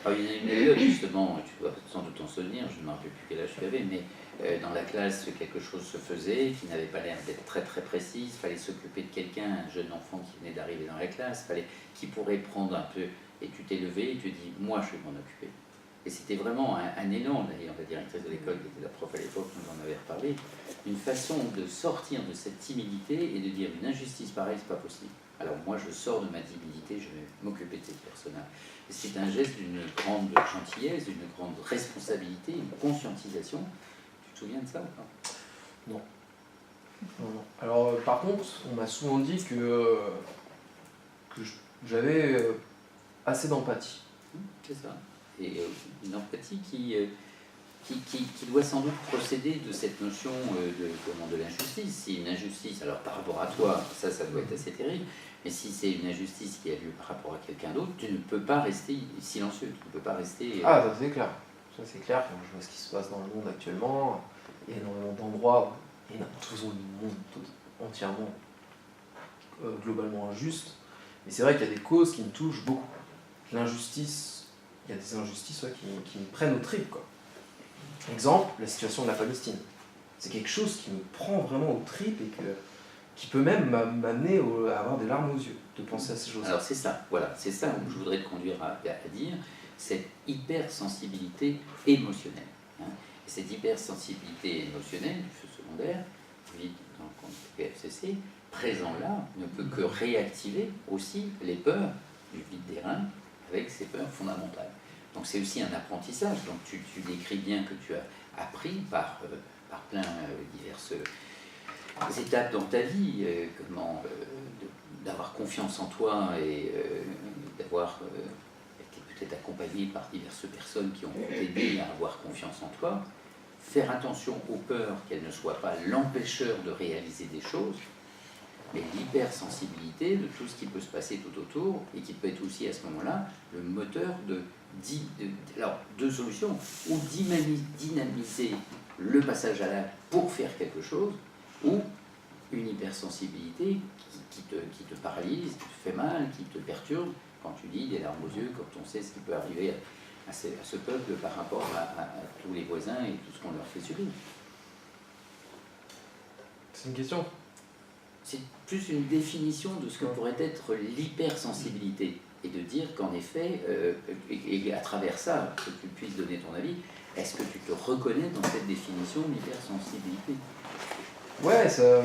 Alors, il y a une période justement, tu dois sans doute t'en souvenir, je ne me rappelle plus quel âge tu avais, mais dans la classe quelque chose se faisait qui n'avait pas l'air d'être très très précis, il fallait s'occuper de quelqu'un, un jeune enfant qui venait d'arriver dans la classe, qui pourrait prendre un peu, et tu t'es levé et tu dis moi je vais m'en occuper. Et c'était vraiment un élan, d'ailleurs la directrice de l'école qui était la prof à l'époque nous en avait reparlé, une façon de sortir de cette timidité et de dire une injustice pareille c'est pas possible. Alors moi je sors de ma timidité, je vais m'occuper de cette personne-là. Et c'est un geste d'une grande gentillesse, d'une grande responsabilité, une conscientisation. Tu te souviens de ça ou pas? Non. Alors par contre, on m'a souvent dit que j'avais assez d'empathie. C'est ça. Et une empathie qui doit sans doute procéder de cette notion de l'injustice. Si une injustice, alors par rapport à toi, ça doit être assez terrible, mais si c'est une injustice qui a lieu par rapport à quelqu'un d'autre, tu ne peux pas rester silencieux, tu ne peux pas rester... Ah, ça c'est clair. Ça c'est clair, quand je vois ce qui se passe dans le monde actuellement, il y a énormément d'endroits, et tout le monde entièrement, globalement injuste, mais c'est vrai qu'il y a des causes qui me touchent beaucoup. L'injustice, il y a des injustices qui me prennent aux tripes, quoi. Exemple, la situation de la Palestine. C'est quelque chose qui me prend vraiment aux tripes et qui peut même m'amener à avoir des larmes aux yeux de penser à ces choses. Alors c'est ça, voilà, c'est ça où je voudrais te conduire à dire, cette hypersensibilité émotionnelle. Hein. Et cette hypersensibilité émotionnelle du feu secondaire, vide dans le compte PFCC, présent là, ne peut que réactiver aussi les peurs du vide des reins avec ces peurs fondamentales. Donc c'est aussi un apprentissage. Donc tu décris bien que tu as appris par plein diverses étapes dans ta vie, comment d'avoir confiance en toi et d'avoir été peut-être accompagné par diverses personnes qui ont aidé à avoir confiance en toi. Faire attention aux peurs, qu'elles ne soient pas l'empêcheur de réaliser des choses, mais l'hypersensibilité de tout ce qui peut se passer tout autour et qui peut être aussi à ce moment-là le moteur alors deux solutions, ou dynamiser le passage à l'acte pour faire quelque chose, ou une hypersensibilité qui te paralyse, qui te fait mal, qui te perturbe quand tu dis des larmes aux yeux, quand on sait ce qui peut arriver à ce peuple par rapport à tous les voisins et tout ce qu'on leur fait subir. C'est une question. C'est plus une définition de ce que pourrait être l'hypersensibilité. Et de dire qu'en effet, et à travers ça, que tu puisses donner ton avis, est-ce que tu te reconnais dans cette définition d'hypersensibilité? Ouais, ça...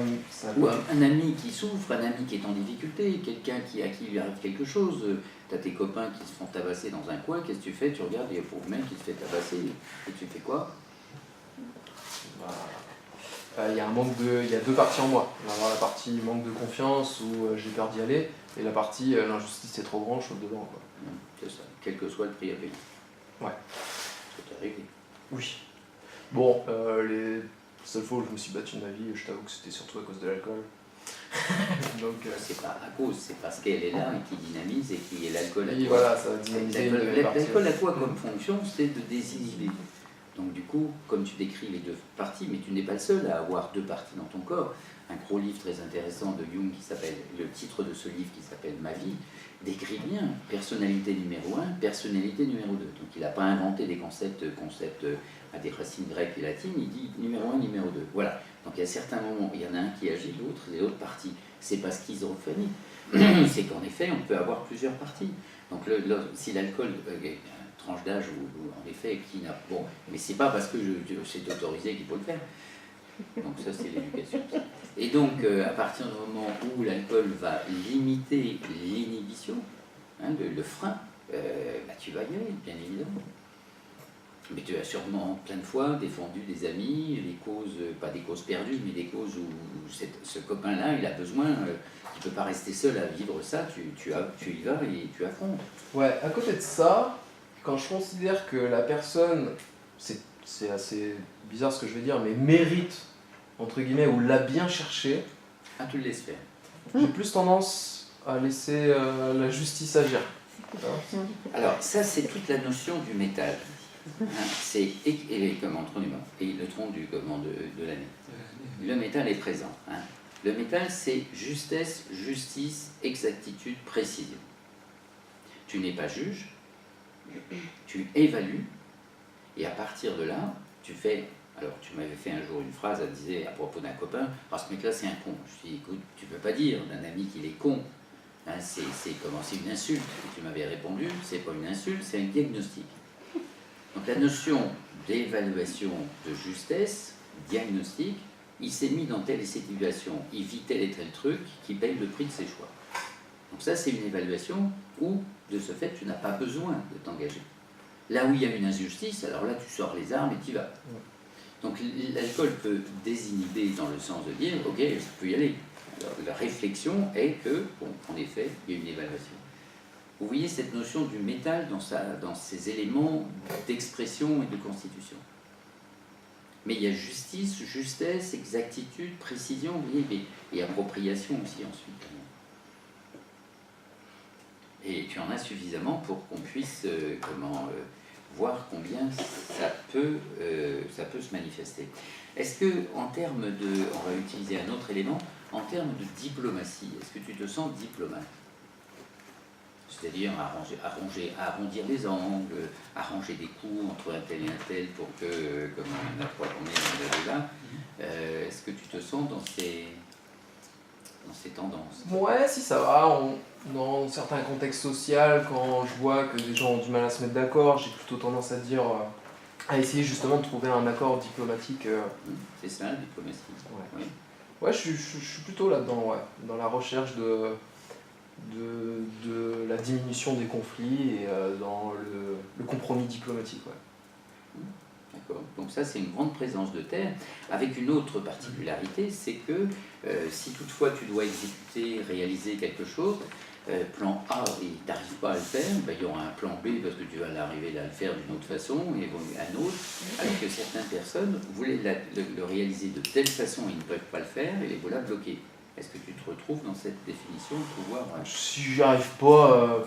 Ou un ami qui souffre, un ami qui est en difficulté, quelqu'un à qui lui arrive quelque chose, tu as tes copains qui se font tabasser dans un coin, qu'est-ce que tu fais? Tu regardes, il y a un pauvre mec qui se fait tabasser, et tu fais quoi? Il y a deux parties en moi. Il va y avoir la partie manque de confiance où j'ai peur d'y aller, et la partie l'injustice est trop grand, je saute dedans, quoi. C'est ça, quel que soit le prix à payer. Ouais. C'est réglé. Oui. Bon, les seules fois où je me suis battu de ma vie, je t'avoue que c'était surtout à cause de l'alcool. Donc, C'est pas à cause, c'est parce qu'elle est là et qui dynamise et qui est l'alcool à oui, toi. voilà, ça va dynamiser une de mes parties. L'alcool a quoi comme fonction? C'est de désinhiber. Donc du coup, comme tu décris les deux parties, mais tu n'es pas le seul à avoir deux parties dans ton corps. Un gros livre très intéressant de Jung qui s'appelle, le titre de ce livre qui s'appelle Ma vie, décrit bien personnalité numéro 1, personnalité numéro 2. Donc il n'a pas inventé des concepts à des racines grecques et latines, il dit numéro 1, numéro 2. Voilà. Donc à certains moments, il y en a un qui agit, l'autre, les autres parties. C'est pas schizophrénie. C'est qu'en effet, on peut avoir plusieurs parties. Donc si l'alcool, tranche d'âge ou en effet, qui n'a... Bon, mais c'est pas parce que c'est autorisé qu'il faut le faire. Donc ça, c'est l'éducation. Et donc, à partir du moment où l'alcool va limiter l'inhibition, hein, le frein, tu vas y aller, bien évidemment. Mais tu as sûrement plein de fois défendu des amis, des causes, pas des causes perdues, mais des causes où ce copain-là, il a besoin, il ne peut pas rester seul à vivre ça, tu y vas et tu affrontes. Ouais, à côté de ça, quand je considère que la personne, c'est assez bizarre ce que je vais dire, mais mérite, entre guillemets, ou l'a bien cherché, Tu le laisses faire. j'ai plus tendance à laisser la justice agir. Alors, ça, c'est toute la notion du métal. Hein, c'est comme en tronc humain, et le tronc de l'année. Le métal est présent. Hein. Le métal, c'est justesse, justice, exactitude, précision. Tu n'es pas juge, tu évalues, et à partir de là, tu fais... Alors, tu m'avais fait un jour une phrase, elle disait à propos d'un copain, parce que mec-là, c'est un con. Je dis, écoute, tu ne peux pas dire d'un ami qu'il est con. Hein, c'est une insulte. Et tu m'avais répondu, c'est pas une insulte, c'est un diagnostic. Donc la notion d'évaluation de justesse, diagnostic, il s'est mis dans telle situation, il vit tel et tel truc qui paye le prix de ses choix. Donc ça, c'est une évaluation où, de ce fait, tu n'as pas besoin de t'engager. Là où il y a une injustice, alors là, tu sors les armes et tu y vas. Donc l'alcool peut désinhiber dans le sens de dire, ok, je peux y aller. Alors, la réflexion est que, bon, en effet, il y a une évaluation. Vous voyez cette notion du métal dans ses éléments d'expression et de constitution. Mais il y a justice, justesse, exactitude, précision, vous voyez, et appropriation aussi ensuite. Et tu en as suffisamment pour qu'on puisse voir combien ça peut se manifester. Est-ce que, en termes de... On va utiliser un autre élément, en termes de diplomatie, est-ce que tu te sens diplomate? C'est-à-dire arrondir les angles, arranger des coups entre un tel et un tel pour que, comme on a trois tournées là, est-ce que tu te sens dans ces tendances? Ouais, si ça va. Dans certains contextes sociaux, quand je vois que des gens ont du mal à se mettre d'accord, j'ai plutôt tendance à dire, à essayer justement de trouver un accord diplomatique. C'est ça, la diplomatie. Ouais, ouais, je suis plutôt là-dedans, ouais, dans la recherche de la diminution des conflits et dans le compromis diplomatique. Ouais. D'accord. Donc ça, c'est une grande présence de terre, avec une autre particularité, c'est que si toutefois tu dois exécuter, réaliser quelque chose, plan A, et tu n'arrives pas à le faire, ben, il y aura un plan B parce que tu vas arriver à le faire d'une autre façon, et un autre, alors que certaines personnes voulaient le réaliser de telle façon et ils ne peuvent pas le faire, et les voilà bloqués. Est-ce que tu te retrouves dans cette définition de pouvoir... Si j'y arrive pas,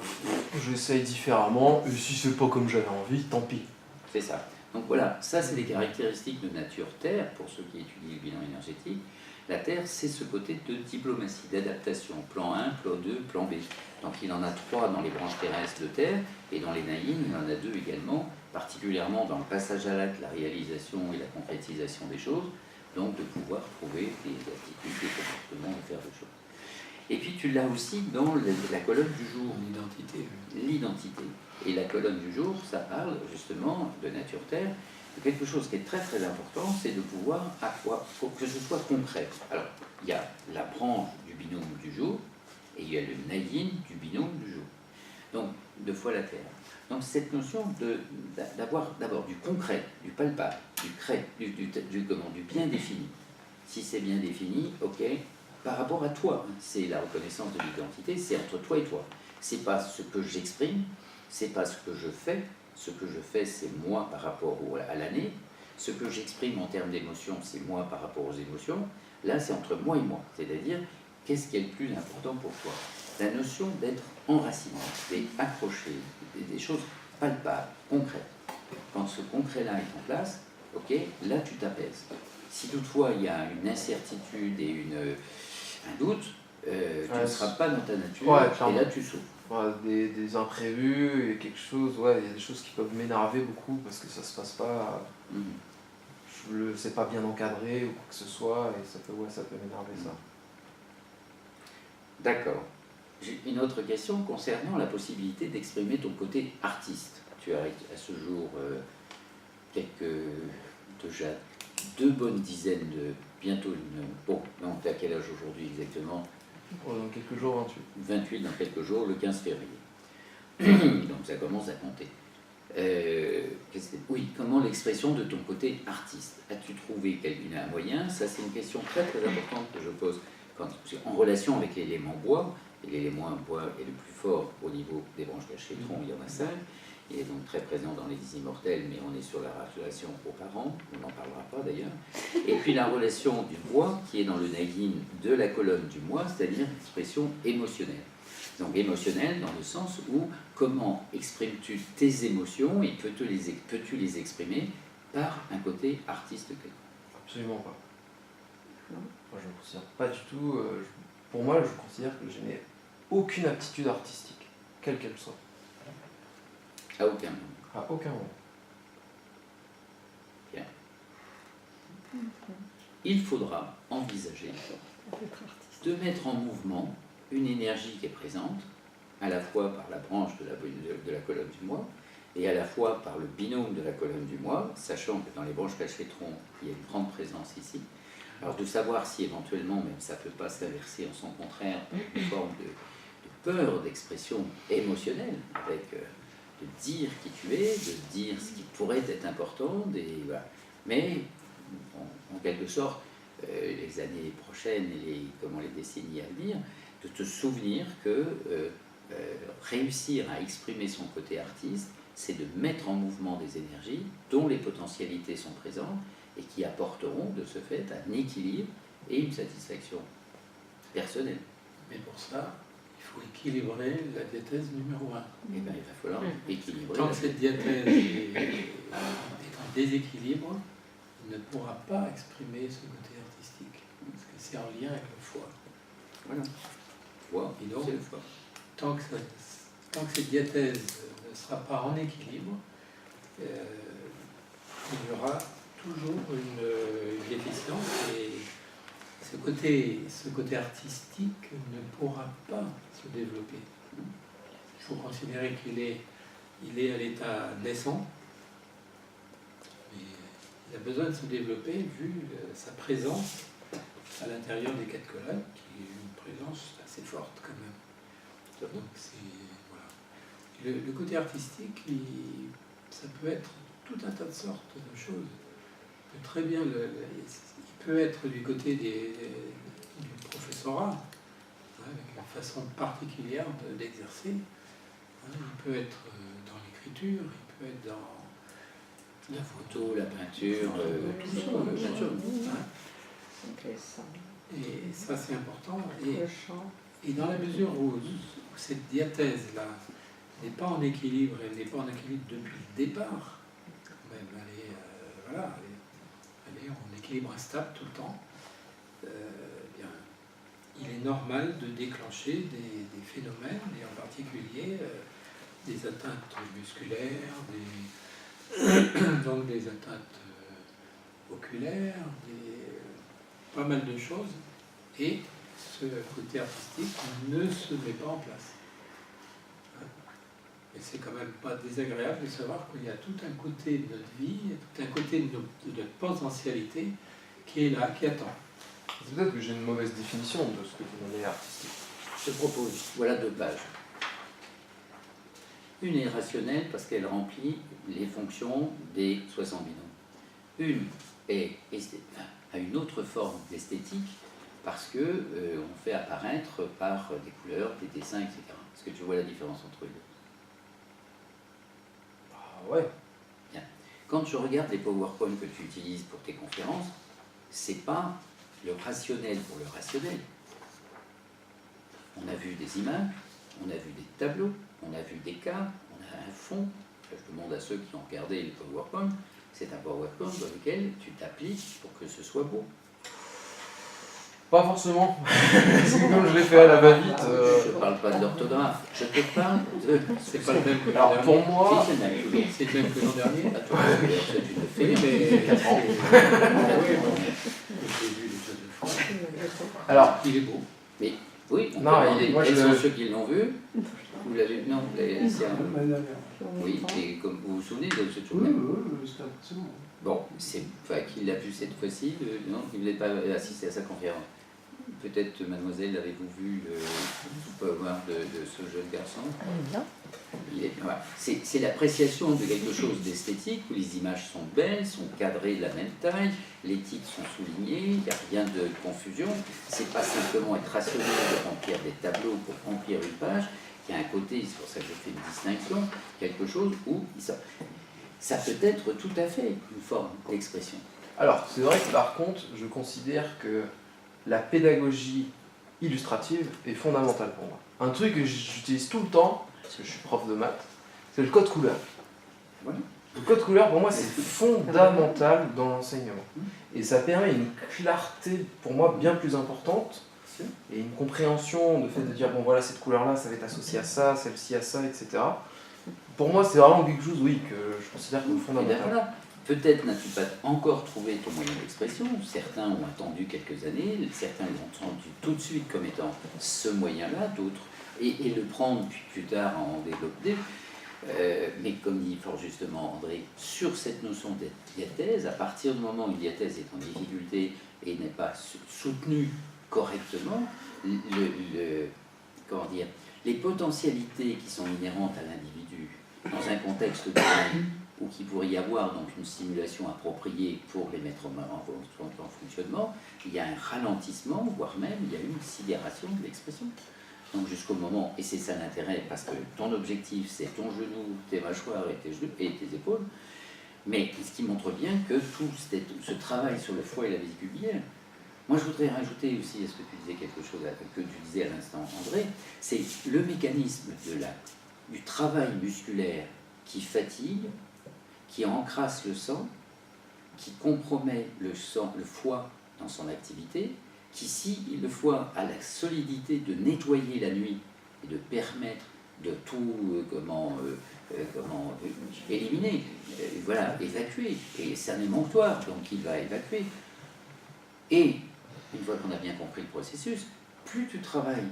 j'essaye différemment, et si c'est pas comme j'avais envie, tant pis. C'est ça. Donc voilà, ça c'est des caractéristiques de nature Terre, pour ceux qui étudient le bilan énergétique. La Terre, c'est ce côté de diplomatie, d'adaptation, plan 1, plan 2, plan B. Donc il en a 3 dans les branches terrestres de Terre, et dans les naïms, il en a 2 également, particulièrement dans le passage à l'acte, la réalisation et la concrétisation des choses, donc de pouvoir trouver des attitudes, des comportements, de faire des choses. Et puis tu l'as aussi dans la colonne du jour. L'identité. L'identité. Et la colonne du jour, ça parle justement de nature Terre, de quelque chose qui est très très important, c'est de pouvoir que ce soit concret. Alors, il y a la branche du binôme du jour, et il y a le naïm du binôme du jour. Donc, 2 fois la Terre. Donc cette notion d'avoir d'abord du concret, du palpable, du bien défini. Si c'est bien défini, ok, par rapport à toi, c'est la reconnaissance de l'identité, c'est entre toi et toi. C'est pas ce que j'exprime, c'est pas ce que je fais. Ce que je fais, c'est moi par rapport à l'année. Ce que j'exprime en termes d'émotions, c'est moi par rapport aux émotions. Là, c'est entre moi et moi. C'est-à-dire, qu'est-ce qui est le plus important pour toi? La notion d'être enraciné, d'être accroché, des choses palpables, concrètes. Quand ce concret-là est en place, ok, là tu t'apaises. Si toutefois il y a une incertitude et un doute, tu ne seras pas dans ta nature, et là tu souffres. Ouais, des imprévus et quelque chose, ouais, il y a des choses qui peuvent m'énerver beaucoup parce que ça se passe pas, c'est pas bien encadré ou quoi que ce soit, et ça peut m'énerver ça. D'accord. J'ai une autre question concernant la possibilité d'exprimer ton côté artiste. Tu as à ce jour déjà 2 bonnes dizaines bientôt une... Bon, non, t'es à quel âge aujourd'hui exactement? Dans quelques jours, 28 dans quelques jours, le 15 février. Donc ça commence à compter. Oui, comment l'expression de ton côté artiste? As-tu trouvé un moyen? Ça, c'est une question très très importante que je pose en relation avec l'élément bois. Et l'élément bois est le plus fort au niveau des branches cachées tronc, il y en a 5. Il est donc très présent dans les immortels, mais on est sur la relation aux parents, on n'en parlera pas d'ailleurs. Et puis la relation du bois, qui est dans le naguin de la colonne du moi, c'est-à-dire l'expression émotionnelle. Donc émotionnelle dans le sens où comment exprimes-tu tes émotions et peux-tu les exprimer par un côté artiste quelconque? Absolument pas. Moi, je ne considère pas du tout. Pour moi, je considère que je n'ai aucune aptitude artistique, quelle qu'elle soit. À aucun moment. À aucun moment. Bien. Il faudra envisager de mettre en mouvement une énergie qui est présente, à la fois par la branche de la colonne du moi, et à la fois par le binôme de la colonne du moi, sachant que dans les branches cachées tronc, il y a une grande présence ici. Alors de savoir si éventuellement, même ça ne peut pas s'inverser en son contraire, une forme de peur d'expression émotionnelle, avec de dire qui tu es, de dire ce qui pourrait être important, voilà. Mais en quelque sorte, les années prochaines et les décennies à venir, de te souvenir que réussir à exprimer son côté artiste, c'est de mettre en mouvement des énergies dont les potentialités sont présentes et qui apporteront de ce fait un équilibre et une satisfaction personnelle. Mais pour ça, il faut équilibrer la diathèse numéro 1. Et bien, il va falloir équilibrer. Tant que cette diathèse est en déséquilibre, il ne pourra pas exprimer ce côté artistique. Parce que c'est en lien avec le foie. Voilà. Foie, et donc, c'est le foie. Tant que cette diathèse ne sera pas en équilibre, il y aura toujours une déficience et ce côté artistique ne pourra pas se développer. Il faut considérer qu'il est à l'état naissant, mais il a besoin de se développer vu sa présence à l'intérieur des 4 colonnes, qui est une présence assez forte quand même. Donc voilà. Le côté artistique, ça peut être tout un tas de sortes de choses. Très bien, il peut être du côté du professorat, avec une façon particulière d'exercer. Il peut être dans l'écriture, il peut être dans la photo, la peinture, tout ça, bien sûr. Et ça, c'est important. Et dans la mesure où cette diathèse-là n'est pas en équilibre, elle n'est pas en équilibre depuis le départ, même elle est en équilibre instable tout le temps, bien, il est normal de déclencher des phénomènes, et en particulier des atteintes musculaires, donc des atteintes oculaires, pas mal de choses, et ce côté artistique ne se met pas en place. Et c'est quand même pas désagréable de savoir qu'il y a tout un côté de notre vie, tout un côté de notre potentialité qui est là, qui attend. C'est peut-être que j'ai une mauvaise définition de ce que vous nommez artistique. Je te propose, voilà 2 pages. Une est rationnelle parce qu'elle remplit les fonctions des 60 binômes. Une a une autre forme d'esthétique parce que on fait apparaître par des couleurs, des dessins, etc. Est-ce que tu vois la différence entre eux? ouais. Quand je regarde les PowerPoint que tu utilises pour tes conférences, c'est pas le rationnel pour le rationnel. On a vu des images, on a vu des tableaux, on a vu des cas, on a un fond. Je demande à ceux qui ont regardé le PowerPoint, c'est un PowerPoint dans lequel tu t'appliques pour que ce soit beau. Pas forcément. C'est comme je l'ai fait à la va-vite. Je ne parle pas de l'orthographe, je te parle de... C'est pas le même que l'an Alors pour dernier. moi, Si, c'est le même. C'est le même que l'an dernier. Attends, c'est une Oui, fée. mais 4 ans. oui, bon, j'ai vu les choses de fois. alors, Il est beau. Mais oui, on Non, peut demander. moi, Quels je- sont ceux qui l'ont vu? Vous l'avez vu? Non, c'est un... Oui, Oui, et comme vous vous souvenez de ce Oui, tournoi? c'était impressionnant. Bon, enfin, qui l'a vu cette fois-ci? Non, il ne voulait pas assister à sa conférence. Peut-être, mademoiselle, avez-vous vu le pouvoir de ce jeune garçon? Voilà. C'est l'appréciation de quelque chose d'esthétique où les images sont belles, sont cadrées de la même taille, les titres sont soulignés, il n'y a rien de confusion. C'est pas simplement être rationnel de remplir des tableaux pour remplir une page. Il y a un côté, c'est pour ça que je fais une distinction, quelque chose où ça peut être tout à fait une forme d'expression. alors c'est vrai que par contre, je considère que la pédagogie illustrative est fondamentale pour moi. Un truc que j'utilise tout le temps, parce que je suis prof de maths, c'est le code couleur. Voilà. Le code couleur, pour moi, c'est fondamental dans l'enseignement. Et ça permet une clarté, pour moi, bien plus importante, et une compréhension de fait de dire, bon voilà, cette couleur-là, ça va être associé à ça, celle-ci à ça, etc. Pour moi, c'est vraiment quelque chose, oui, que je considère comme Et bien fondamental. voilà, peut-être n'as-tu pas encore trouvé ton moyen d'expression, certains ont attendu quelques années, certains l'ont entendu tout de suite comme étant ce moyen-là, d'autres, et le prendre puis plus tard en développer. Mais comme dit fort justement André, sur cette notion de diathèse, à partir du moment où une diathèse est en difficulté et n'est pas soutenue correctement, comment dire, les potentialités qui sont inhérentes à l'individu dans un contexte donné où qu'il pourrait y avoir donc une stimulation appropriée pour les mettre en fonctionnement, il y a un ralentissement, voire même il y a une sidération de l'expression. Donc jusqu'au moment, et c'est ça l'intérêt, parce que ton objectif c'est ton genou, tes mâchoires et tes épaules, mais ce qui montre bien que tout ce travail sur le foie et la vésicule biliaire. Moi je voudrais rajouter aussi à ce que tu disais quelque chose, que tu disais à l'instant André, c'est le mécanisme du travail musculaire qui fatigue, qui encrasse le sang, qui compromet le foie dans son activité, qui, si le foie a la solidité de nettoyer la nuit et de permettre de tout éliminer, voilà, évacuer, et c'est un émonctoire, donc il va évacuer. Et une fois qu'on a bien compris le processus, plus tu travailles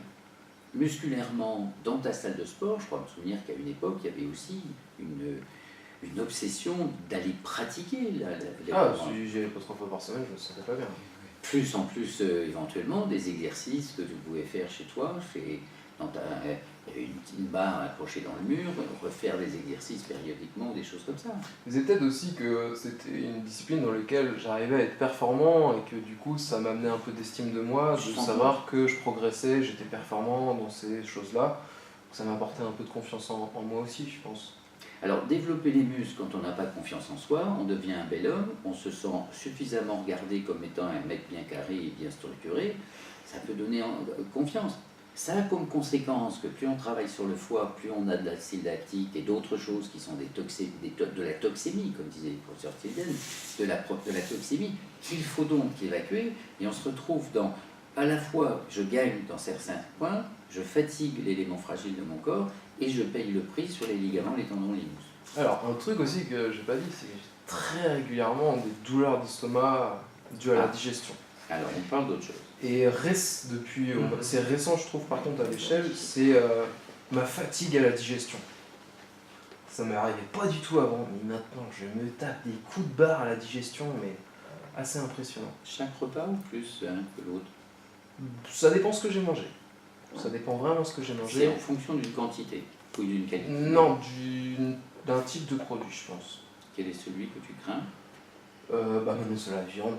musculairement dans ta salle de sport, je crois me souvenir qu'à une époque, il y avait aussi une obsession d'aller pratiquer Si j'y allais pas 3 fois par semaine, je me sentais pas bien. plus en plus éventuellement des exercices que tu pouvais faire chez toi, une barre accrochée dans le mur, refaire des exercices périodiquement, des choses comme ça. Mais c'est peut-être aussi que c'était une discipline dans laquelle j'arrivais à être performant et que du coup ça m'amenait un peu d'estime de moi, de savoir que je progressais, j'étais performant dans ces choses-là. Ça m'apportait un peu de confiance en moi aussi, je pense. Alors, développer les muscles quand on n'a pas confiance en soi, on devient un bel homme, on se sent suffisamment regardé comme étant un mec bien carré et bien structuré, ça peut donner confiance. Ça a comme conséquence que plus on travaille sur le foie, plus on a de l'acide lactique et d'autres choses qui sont de la toxémie, comme disait le professeur Tilden, de la toxémie, qu'il faut donc évacuer, et on se retrouve dans, à la fois, je gagne dans certains points, je fatigue l'élément fragile de mon corps, et je paye le prix sur les ligaments, les tendons, les muscles. Alors, un truc aussi que j'ai pas dit, c'est que j'ai très régulièrement des douleurs d'estomac dues à la digestion. Alors, on parle d'autre chose. Et c'est récent, je trouve, par contre, à l'échelle, c'est ma fatigue à la digestion. Ça m'est arrivé pas du tout avant, mais maintenant, je me tape des coups de barre à la digestion, mais assez impressionnant. Chaque repas ou plus un que l'autre? Ça dépend ce que j'ai mangé. Ça dépend vraiment ce que j'ai mangé. C'est en fonction d'une quantité ou d'une qualité? Non, d'un type de produit, je pense. Quel est celui que tu crains? Maintenant, c'est la viande.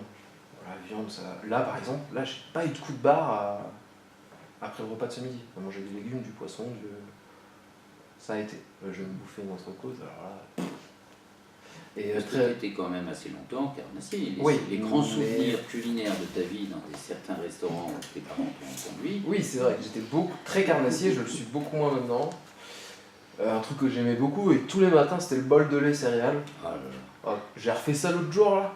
La viande, ça... Là, par exemple, là, j'ai pas eu de coup de barre après le repas de ce midi. J'ai mangé des légumes, du poisson, Ça a été. Je vais me bouffer une entrecôte, alors là... Et Parce que tu étais quand même assez longtemps carnassier. Oui, Les grands mais- souvenirs culinaires de ta vie dans certains restaurants où tes parents t'ont conduit. Oui, c'est vrai que j'étais très carnassier, je le suis beaucoup moins maintenant. Un truc que j'aimais beaucoup, et tous les matins, c'était le bol de lait céréales. Ah là là. Oh, j'ai refait ça l'autre jour, là.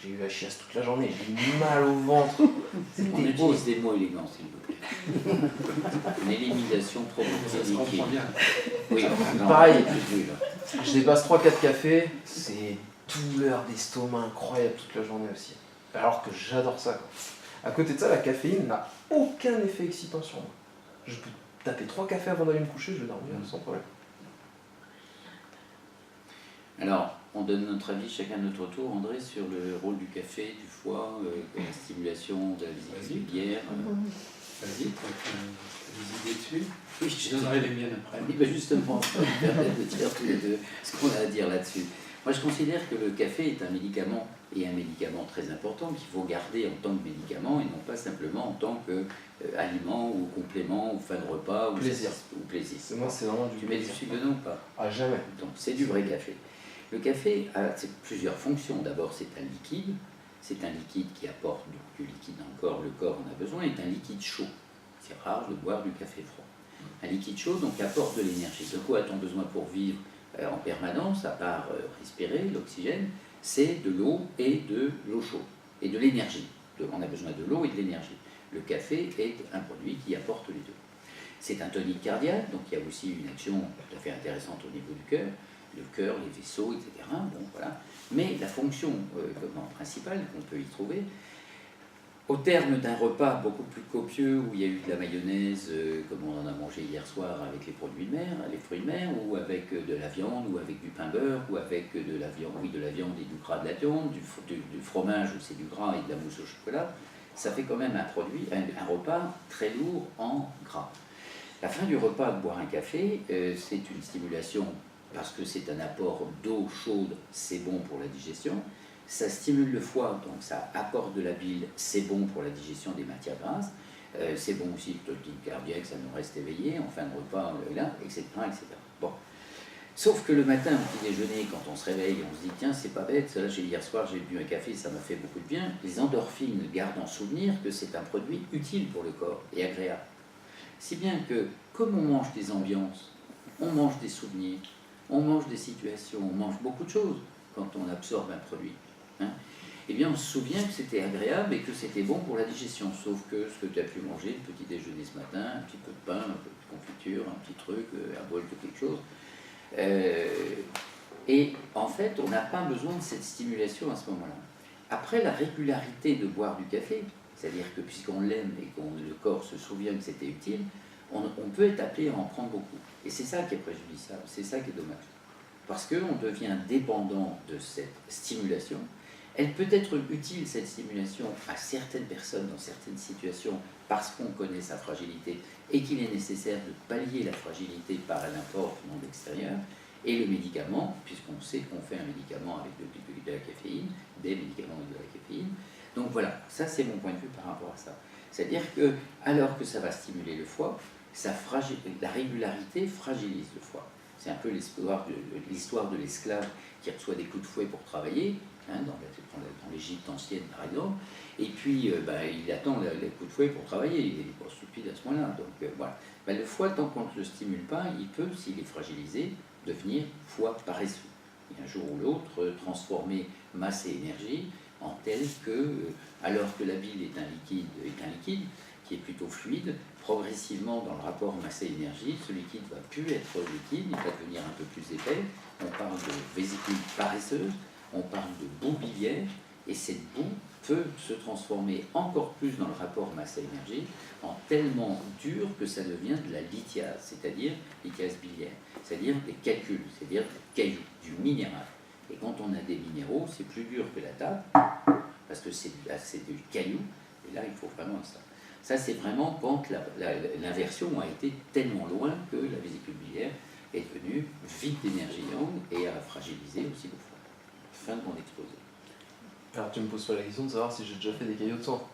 J'ai eu la chiasse toute la journée, j'ai eu mal au ventre. On C'était beau. utilise des mots élégants, s'il vous plaît. Une élimination Ça se provoquée. comprend bien. Oui, enfin, non, Pareil. plus, là. Je dépasse 3-4 cafés, c'est douleur d'estomac incroyable toute la journée aussi. Alors que j'adore ça, quoi. À côté de ça, la caféine n'a aucun effet excitant sur moi. Je peux taper 3 cafés avant d'aller me coucher, je vais dormir sans problème. Alors, on donne notre avis chacun de notre tour, André, sur le rôle du café, du foie, la stimulation de la vésicule biliaire. Vas-y, toi, tu as des idées dessus. Oui, Je donnerai les miennes après. Oui, ben justement, ça va nous permettre de dire tous les deux ce qu'on a à dire là-dessus. Moi, je considère que le café est un médicament, et un médicament très important qu'il faut garder en tant que médicament et non pas simplement en tant qu'aliment ou complément ou fin de repas ou Plaisir. plaisir. Moi, c'est vraiment du Tu mets du plaisir. sucre dedans ou pas? Ah, jamais. Donc, c'est du vrai café. Le café a plusieurs fonctions. D'abord, c'est un liquide. C'est un liquide qui apporte du liquide dans le corps. Le corps en a besoin. C'est un liquide chaud. C'est rare de boire du café froid. Un liquide chaud, donc, apporte de l'énergie. De quoi a-t-on besoin pour vivre en permanence, à part respirer l'oxygène? C'est de l'eau et de l'eau chaude. Et de l'énergie. On a besoin de l'eau et de l'énergie. Le café est un produit qui apporte les deux. C'est un tonique cardiaque, donc il y a aussi une action tout à fait intéressante au niveau du cœur. Le cœur, les vaisseaux, etc. Bon, voilà. Mais la fonction principale qu'on peut y trouver, au terme d'un repas beaucoup plus copieux où il y a eu de la mayonnaise, comme on en a mangé hier soir avec les produits de mer, les fruits de mer, ou avec de la viande, ou avec du pain beurre, ou avec de la viande, oui, de la viande et du gras de la viande, du fromage où c'est du gras et de la mousse au chocolat, ça fait quand même un repas très lourd en gras. La fin du repas, boire un café, c'est une stimulation parce que c'est un apport d'eau chaude, c'est bon pour la digestion. Ça stimule le foie, donc ça apporte de la bile, c'est bon pour la digestion des matières grasses. C'est bon aussi pour le tonique cardiaque, ça nous reste éveillé en fin de repas, etc., etc. Bon. Sauf que le matin, au petit déjeuner, quand on se réveille, on se dit tiens, c'est pas bête, là, hier soir j'ai bu un café, ça m'a fait beaucoup de bien. Les endorphines gardent en souvenir que c'est un produit utile pour le corps et agréable. Si bien que, comme on mange des ambiances, on mange des souvenirs, on mange des situations, on mange beaucoup de choses quand on absorbe un produit. Eh bien, on se souvient que c'était agréable et que c'était bon pour la digestion. Sauf que ce que tu as pu manger, le petit déjeuner ce matin, un petit peu de pain, un peu de confiture, un petit truc, un bol de quelque chose. Et en fait, on n'a pas besoin de cette stimulation à ce moment-là. Après, la régularité de boire du café, c'est-à-dire que puisqu'on l'aime et que le corps se souvient que c'était utile, on peut être appelé à en prendre beaucoup. Et c'est ça qui est préjudiciable, c'est ça qui est dommage. Parce qu'on devient dépendant de cette stimulation. Elle peut être utile, cette stimulation, à certaines personnes dans certaines situations parce qu'on connaît sa fragilité et qu'il est nécessaire de pallier la fragilité par un apport venant de l'extérieur. Et le médicament, puisqu'on sait qu'on fait un médicament avec de la caféine, des médicaments avec de la caféine. Donc voilà, ça c'est mon point de vue par rapport à ça. C'est-à-dire que, alors que ça va stimuler le foie, la régularité fragilise le foie. C'est un peu l'histoire de l'esclave qui reçoit des coups de fouet pour travailler, dans l'Égypte ancienne par exemple, et puis il attend les coups de fouet pour travailler, il n'est pas stupide à ce moment-là. Donc voilà. Le foie, tant qu'on ne le stimule pas, il peut, s'il est fragilisé, devenir foie paresseux. Et un jour ou l'autre, transformer masse et énergie en tel que, alors que la bile est un liquide qui est plutôt fluide, progressivement dans le rapport masse-énergie, ce liquide ne va plus être liquide, il va devenir un peu plus épais. On parle de vésicule paresseuse, on parle de boue biliaire, et cette boue peut se transformer encore plus dans le rapport masse-énergie en tellement dur que ça devient de la lithiase, c'est-à-dire lithiase biliaire, c'est-à-dire des calculs, c'est-à-dire des cailloux, du minéral. Et quand on a des minéraux, c'est plus dur que la table, parce que c'est du caillou, et là il faut vraiment ça. Ça, c'est vraiment quand l'inversion a été tellement loin que la vésicule biliaire est devenue vide d'énergie et a fragilisé aussi le foie. Fin de mon exposé. Alors tu me poses pas la question de savoir si j'ai déjà fait des caillots de sang.